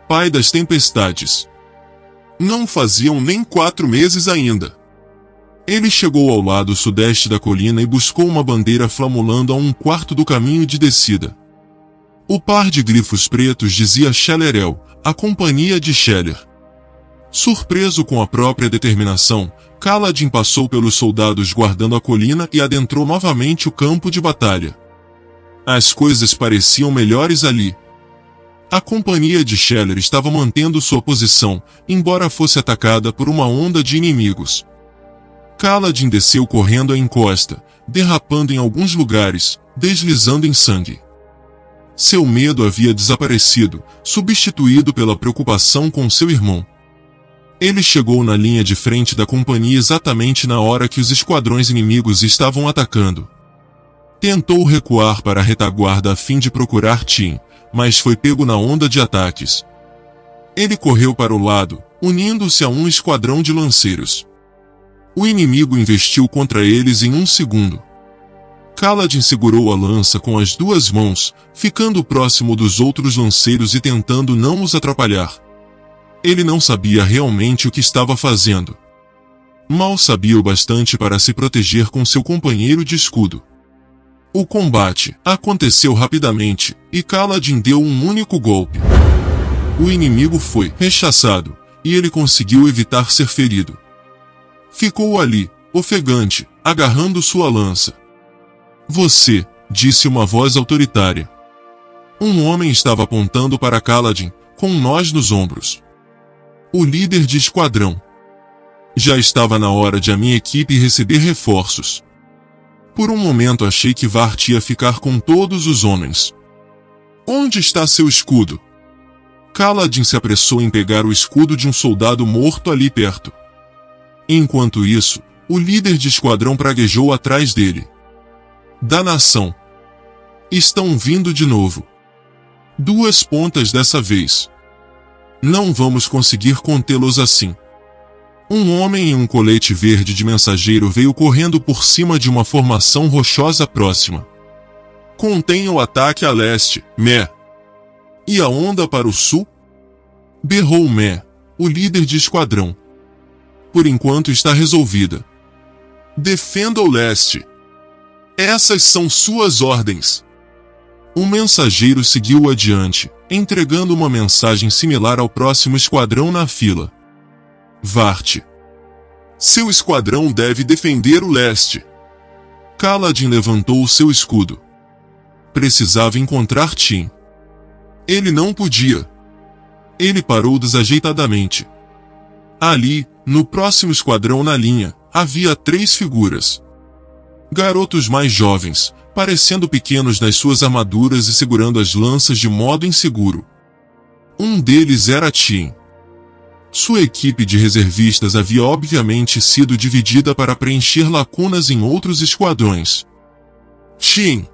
Pai das tempestades. Não faziam nem 4 meses ainda. Ele chegou ao lado sudeste da colina e buscou uma bandeira flamulando a 1/4 do caminho de descida. O par de grifos pretos dizia Schellerel, a companhia de Scheller. Surpreso com a própria determinação, Kaladin passou pelos soldados guardando a colina e adentrou novamente o campo de batalha. As coisas pareciam melhores ali. A companhia de Scheller estava mantendo sua posição, embora fosse atacada por uma onda de inimigos. Kaladin desceu correndo a encosta, derrapando em alguns lugares, deslizando em sangue. Seu medo havia desaparecido, substituído pela preocupação com seu irmão. Ele chegou na linha de frente da companhia exatamente na hora que os esquadrões inimigos estavam atacando. Tentou recuar para a retaguarda a fim de procurar Tim, mas foi pego na onda de ataques. Ele correu para o lado, unindo-se a um esquadrão de lanceiros. O inimigo investiu contra eles em 1 segundo. Kaladin segurou a lança com as 2 mãos, ficando próximo dos outros lanceiros e tentando não os atrapalhar. Ele não sabia realmente o que estava fazendo. Mal sabia o bastante para se proteger com seu companheiro de escudo. O combate aconteceu rapidamente, e Kaladin deu um único golpe. O inimigo foi rechaçado, e ele conseguiu evitar ser ferido. Ficou ali, ofegante, agarrando sua lança. Você, disse uma voz autoritária. Um homem estava apontando para Kaladin, com um nós nos ombros. O líder de esquadrão. Já estava na hora de a minha equipe receber reforços. Por um momento achei que Vart ia ficar com todos os homens. Onde está seu escudo? Kaladin se apressou em pegar o escudo de um soldado morto ali perto. Enquanto isso, o líder de esquadrão praguejou atrás dele. Danação! Estão vindo de novo. 2 pontas dessa vez. Não vamos conseguir contê-los assim. Um homem em um colete verde de mensageiro veio correndo por cima de uma formação rochosa próxima. Contém o ataque a leste, Mé. E a onda para o sul? Berrou Mé, o líder de esquadrão. Por enquanto está resolvida. Defenda o leste. Essas são suas ordens. O mensageiro seguiu adiante, entregando uma mensagem similar ao próximo esquadrão na fila. Vart. Seu esquadrão deve defender o leste. Kaladin levantou o seu escudo. Precisava encontrar Tim. Ele não podia. Ele parou desajeitadamente. Ali, no próximo esquadrão na linha, havia 3 figuras. Garotos mais jovens, parecendo pequenos nas suas armaduras e segurando as lanças de modo inseguro. Um deles era Tim. Sua equipe de reservistas havia obviamente sido dividida para preencher lacunas em outros esquadrões. Tim!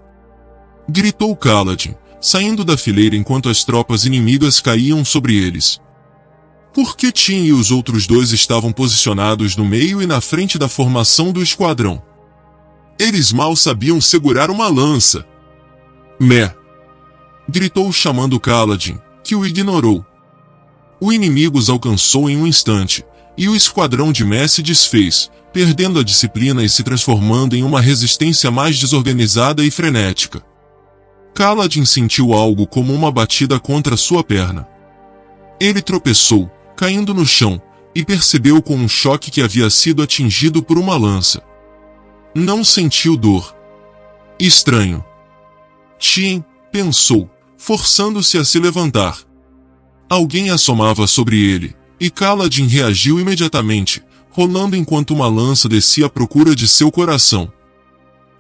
Gritou Kaladin, saindo da fileira enquanto as tropas inimigas caíam sobre eles. Por que Tim e os outros 2 estavam posicionados no meio e na frente da formação do esquadrão? Eles mal sabiam segurar uma lança. Mé! Gritou chamando Kaladin, que o ignorou. O inimigo os alcançou em um instante, e o esquadrão de Mé se desfez, perdendo a disciplina e se transformando em uma resistência mais desorganizada e frenética. Kaladin sentiu algo como uma batida contra sua perna. Ele tropeçou, caindo no chão, e percebeu com um choque que havia sido atingido por uma lança. Não sentiu dor. Estranho. Tim, pensou, forçando-se a se levantar. Alguém assomava sobre ele, e Kaladin reagiu imediatamente, rolando enquanto uma lança descia à procura de seu coração.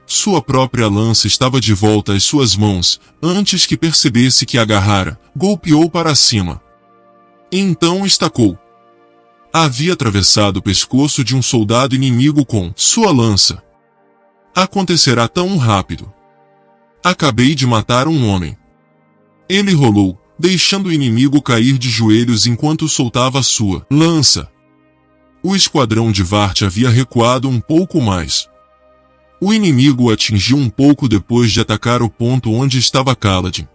Sua própria lança estava de volta às suas mãos, antes que percebesse que a agarrara, golpeou para cima. Então estacou. Havia atravessado o pescoço de um soldado inimigo com sua lança. Acontecerá tão rápido. Acabei de matar um homem. Ele rolou, deixando o inimigo cair de joelhos enquanto soltava sua lança. O esquadrão de Vart havia recuado um pouco mais. O inimigo o atingiu um pouco depois de atacar o ponto onde estava Kaladin.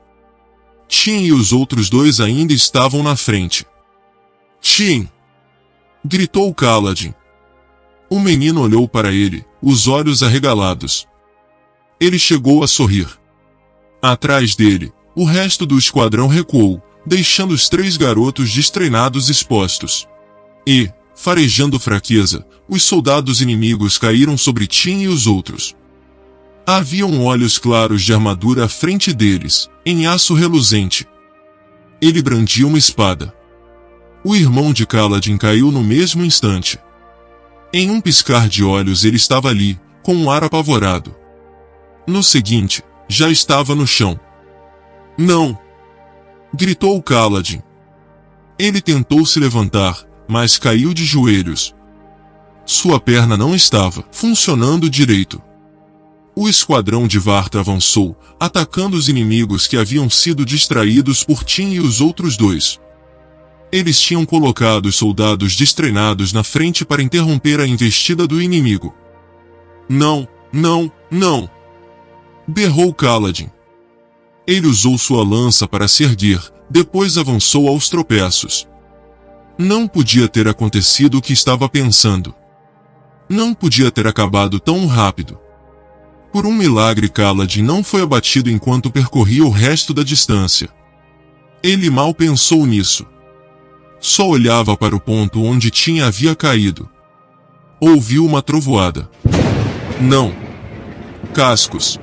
Tim e os outros dois ainda estavam na frente. Tim! Gritou Kaladin. O menino olhou para ele, os olhos arregalados. Ele chegou a sorrir. Atrás dele, o resto do esquadrão recuou, deixando os 3 garotos destreinados expostos. E, farejando fraqueza, os soldados inimigos caíram sobre Tim e os outros. Haviam olhos claros de armadura à frente deles, em aço reluzente. Ele brandia uma espada. O irmão de Kaladin caiu no mesmo instante. Em um piscar de olhos ele estava ali, com um ar apavorado. No seguinte, já estava no chão. Não! Gritou Kaladin. Ele tentou se levantar, mas caiu de joelhos. Sua perna não estava funcionando direito. O esquadrão de Vart avançou, atacando os inimigos que haviam sido distraídos por Tim e os outros dois. Eles tinham colocado os soldados destreinados na frente para interromper a investida do inimigo. Não, não, não! Berrou Kaladin. Ele usou sua lança para se erguer, depois avançou aos tropeços. Não podia ter acontecido o que estava pensando. Não podia ter acabado tão rápido. Por um milagre Kaladin não foi abatido enquanto percorria o resto da distância. Ele mal pensou nisso. Só olhava para o ponto onde Tim havia caído. Ouviu uma trovoada. Não. Cascos.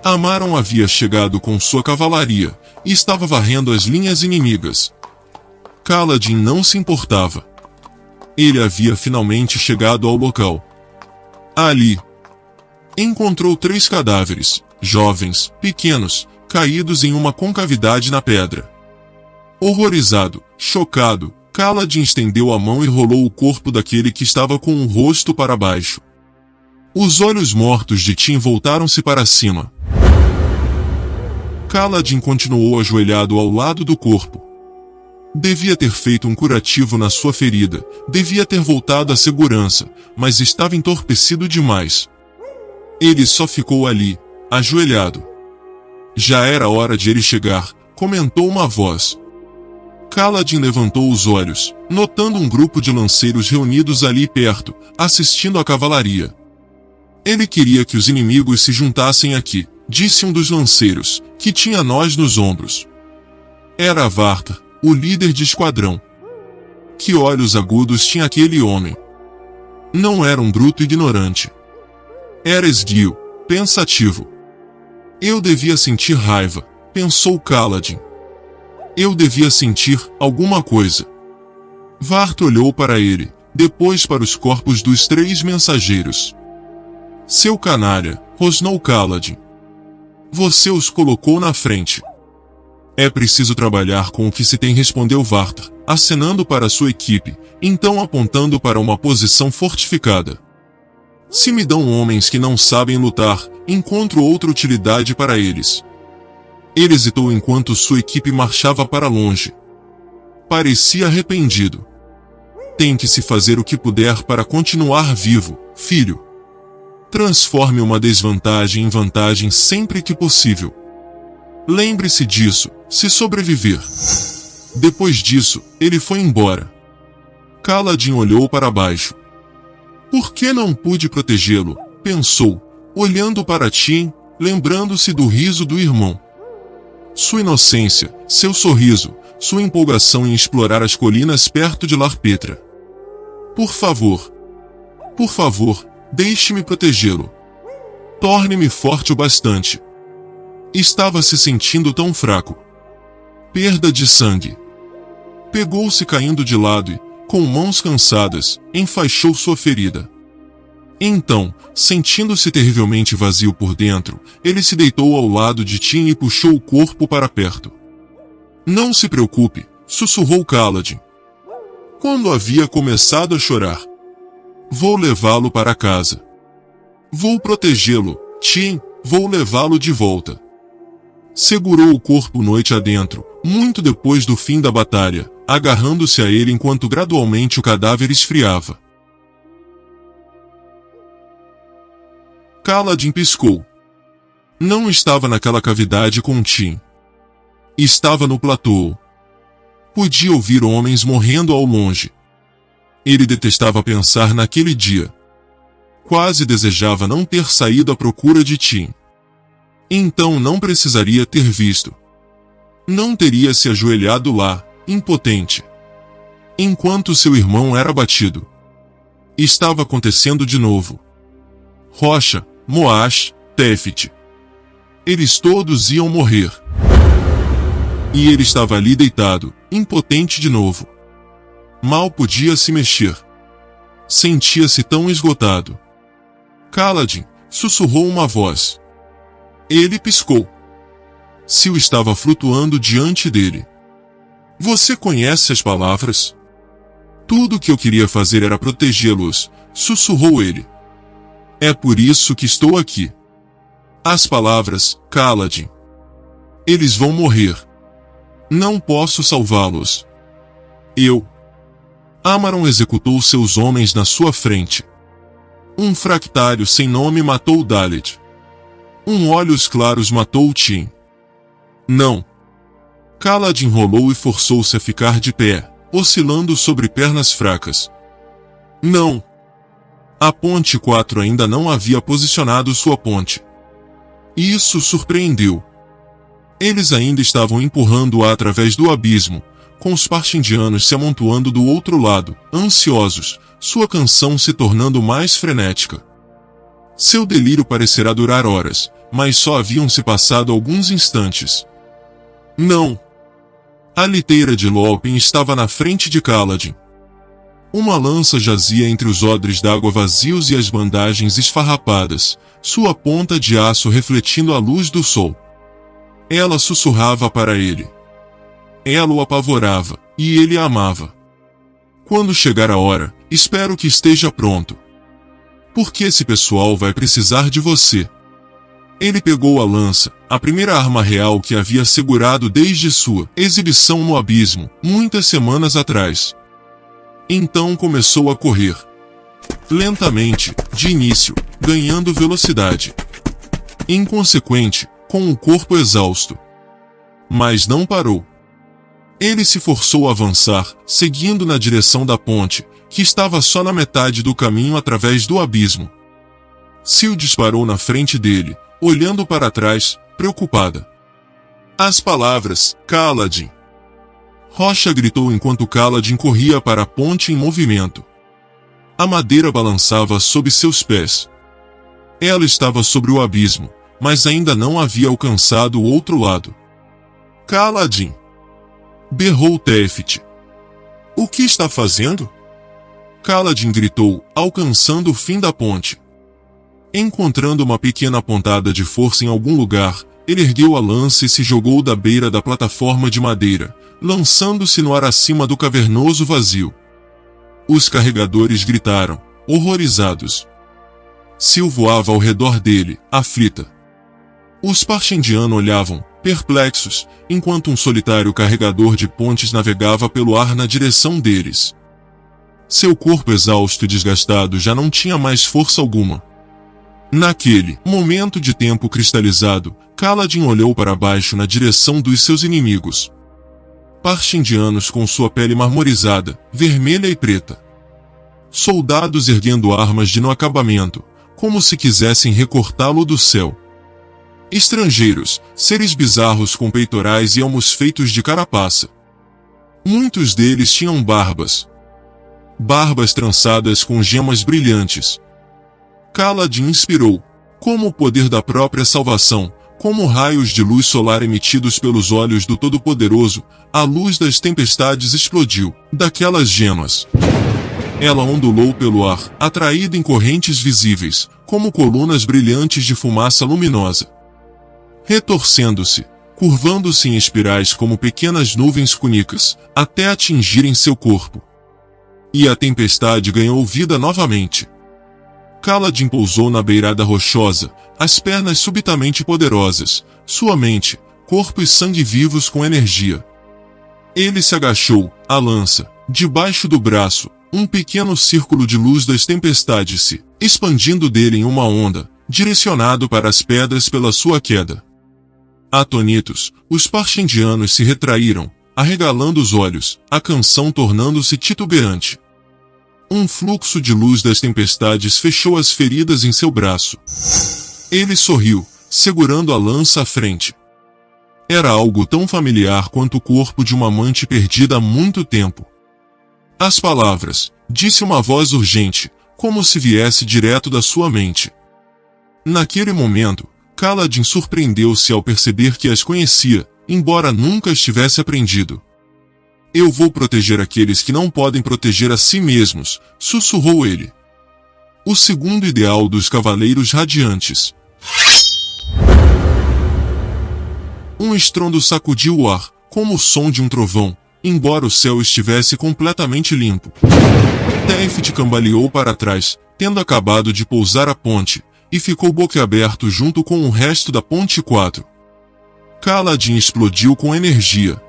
Amaron havia chegado com sua cavalaria, e estava varrendo as linhas inimigas. Kaladin não se importava. Ele havia finalmente chegado ao local. Ali, encontrou 3 cadáveres, jovens, pequenos, caídos em uma concavidade na pedra. Horrorizado, chocado, Kaladin estendeu a mão e rolou o corpo daquele que estava com o rosto para baixo. Os olhos mortos de Tim voltaram-se para cima. Kaladin continuou ajoelhado ao lado do corpo. Devia ter feito um curativo na sua ferida, devia ter voltado à segurança, mas estava entorpecido demais. Ele só ficou ali, ajoelhado. Já era hora de ele chegar, comentou uma voz. Kaladin levantou os olhos, notando um grupo de lanceiros reunidos ali perto, assistindo à cavalaria. Ele queria que os inimigos se juntassem aqui, disse um dos lanceiros, que tinha nós nos ombros. Era Varta, o líder de esquadrão. Que olhos agudos tinha aquele homem. Não era um bruto ignorante. Era esguio, pensativo. Eu devia sentir raiva, pensou Kaladin. Eu devia sentir alguma coisa. Vart olhou para ele, depois para os corpos dos 3 mensageiros. Seu canalha, rosnou Kaladin. Você os colocou na frente. É preciso trabalhar com o que se tem, respondeu Vart, acenando para sua equipe, então apontando para uma posição fortificada. Se me dão homens que não sabem lutar, encontro outra utilidade para eles. Ele hesitou enquanto sua equipe marchava para longe. Parecia arrependido. Tem que se fazer o que puder para continuar vivo, filho. Transforme uma desvantagem em vantagem sempre que possível. Lembre-se disso, se sobreviver. Depois disso, ele foi embora. Kaladin olhou para baixo. Por que não pude protegê-lo? Pensou, olhando para Tim, lembrando-se do riso do irmão. Sua inocência, seu sorriso, sua empolgação em explorar as colinas perto de Larpetra. Por favor, deixe-me protegê-lo. Torne-me forte o bastante. Estava se sentindo tão fraco. Perda de sangue. Pegou-se caindo de lado e, com mãos cansadas, enfaixou sua ferida. Então, sentindo-se terrivelmente vazio por dentro, ele se deitou ao lado de Tim e puxou o corpo para perto. Não se preocupe, sussurrou Kaladin. Quando havia começado a chorar. Vou levá-lo para casa. Vou protegê-lo, Tim, vou levá-lo de volta. Segurou o corpo noite adentro, muito depois do fim da batalha, agarrando-se a ele enquanto gradualmente o cadáver esfriava. Kaladin piscou. Não estava naquela cavidade com Tim. Estava no platô. Podia ouvir homens morrendo ao longe. Ele detestava pensar naquele dia. Quase desejava não ter saído à procura de Tim. Então não precisaria ter visto. Não teria se ajoelhado lá, impotente. Enquanto seu irmão era abatido. Estava acontecendo de novo. Rocha, Moash, Tefit. Eles todos iam morrer. E ele estava ali deitado, impotente de novo. Mal podia se mexer. Sentia-se tão esgotado. Kaladin, sussurrou uma voz. Ele piscou. Sil estava flutuando diante dele. Você conhece as palavras? Tudo o que eu queria fazer era protegê-los, sussurrou ele. É por isso que estou aqui. As palavras, Kaladin. Eles vão morrer. Não posso salvá-los. Eu. Amaron executou seus homens na sua frente. Um fractário sem nome matou Dalit. Olhos claros matou Tim. Não. Kaladin rolou e forçou-se a ficar de pé, oscilando sobre pernas fracas. Não. A ponte 4 ainda não havia posicionado sua ponte. Isso surpreendeu. Eles ainda estavam empurrando-a através do abismo, com os partindianos se amontoando do outro lado, ansiosos, sua canção se tornando mais frenética. Seu delírio parecerá durar horas, mas só haviam se passado alguns instantes. Não! A liteira de Lopin estava na frente de Kaladin. Uma lança jazia entre os odres d'água vazios e as bandagens esfarrapadas, sua ponta de aço refletindo a luz do sol. Ela sussurrava para ele. Ela o apavorava, e ele a amava. Quando chegar a hora, espero que esteja pronto. Porque esse pessoal vai precisar de você. Ele pegou a lança, a primeira arma real que havia segurado desde sua exibição no abismo, muitas semanas atrás. Então começou a correr. Lentamente, de início, ganhando velocidade. Inconsequente, com o corpo exausto. Mas não parou. Ele se forçou a avançar, seguindo na direção da ponte, que estava só na metade do caminho através do abismo. Sil disparou na frente dele, olhando para trás, preocupada. As palavras, Kaladin. Rocha gritou enquanto Kaladin corria para a ponte em movimento. A madeira balançava sob seus pés. Ela estava sobre o abismo, mas ainda não havia alcançado o outro lado. Kaladin! Berrou Tefit. O que está fazendo? Kaladin gritou, alcançando o fim da ponte. Encontrando uma pequena pontada de força em algum lugar, ele ergueu a lança e se jogou da beira da plataforma de madeira, lançando-se no ar acima do cavernoso vazio. Os carregadores gritaram, horrorizados. Sil voava ao redor dele, aflita. Os Parchendiano olhavam, perplexos, enquanto um solitário carregador de pontes navegava pelo ar na direção deles. Seu corpo exausto e desgastado já não tinha mais força alguma. Naquele momento de tempo cristalizado, Kaladin olhou para baixo na direção dos seus inimigos. Parchendianos com sua pele marmorizada, vermelha e preta. Soldados erguendo armas de no acabamento, como se quisessem recortá-lo do céu. Estrangeiros, seres bizarros com peitorais e elmos feitos de carapaça. Muitos deles tinham barbas. Barbas trançadas com gemas brilhantes. Kaladin inspirou, como o poder da própria salvação, como raios de luz solar emitidos pelos olhos do Todo-Poderoso, a luz das tempestades explodiu, daquelas gemas. Ela ondulou pelo ar, atraída em correntes visíveis, como colunas brilhantes de fumaça luminosa. Retorcendo-se, curvando-se em espirais como pequenas nuvens cúnicas, até atingirem seu corpo. E a tempestade ganhou vida novamente. Kaladin pousou na beirada rochosa, as pernas subitamente poderosas, sua mente, corpo e sangue vivos com energia. Ele se agachou, a lança, debaixo do braço, um pequeno círculo de luz das tempestades se expandindo dele em uma onda, direcionado para as pedras pela sua queda. Atônitos, os Parshendianos se retraíram, arregalando os olhos, a canção tornando-se titubeante. Um fluxo de luz das tempestades fechou as feridas em seu braço. Ele sorriu, segurando a lança à frente. Era algo tão familiar quanto o corpo de uma amante perdida há muito tempo. As palavras, disse uma voz urgente, como se viesse direto da sua mente. Naquele momento, Kaladin surpreendeu-se ao perceber que as conhecia, embora nunca as tivesse aprendido. Eu vou proteger aqueles que não podem proteger a si mesmos, sussurrou ele. O segundo ideal dos Cavaleiros Radiantes. Um estrondo sacudiu o ar, como o som de um trovão, embora o céu estivesse completamente limpo. Tefti cambaleou para trás, tendo acabado de pousar a ponte, e ficou boquiaberto junto com o resto da ponte 4. Kaladin explodiu com energia.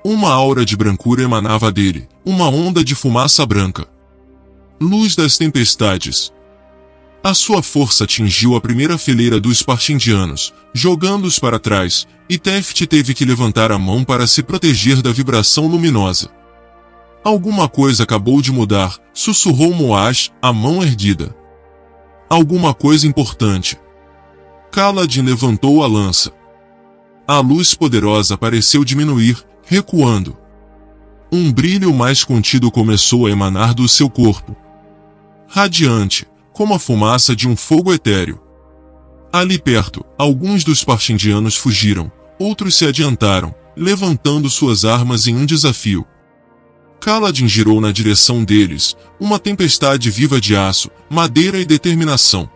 Uma aura de brancura emanava dele, uma onda de fumaça branca. Luz das tempestades. A sua força atingiu a primeira fileira dos Parshendianos, jogando-os para trás, e Tefti teve que levantar a mão para se proteger da vibração luminosa. Alguma coisa acabou de mudar, sussurrou Moash, a mão erguida. Alguma coisa importante. Kaladin levantou a lança. A luz poderosa pareceu diminuir, recuando. Um brilho mais contido começou a emanar do seu corpo. Radiante, como a fumaça de um fogo etéreo. Ali perto, alguns dos Parshendianos fugiram, outros se adiantaram, levantando suas armas em um desafio. Kaladin girou na direção deles, uma tempestade viva de aço, madeira e determinação.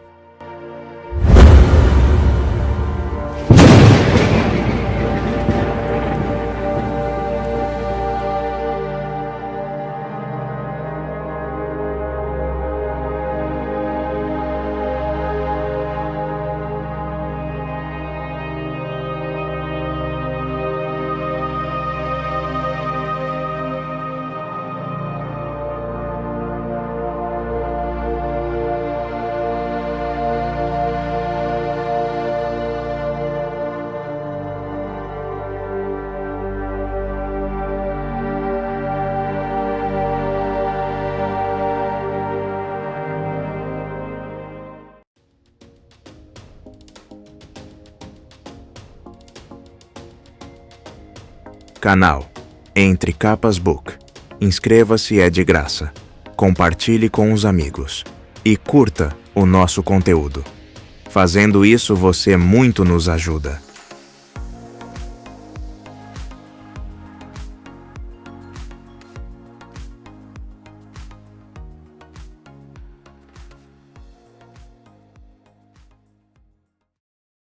Canal Entre Capas Book. Inscreva-se, é de graça. Compartilhe com os amigos. E curta o nosso conteúdo. Fazendo isso você muito nos ajuda.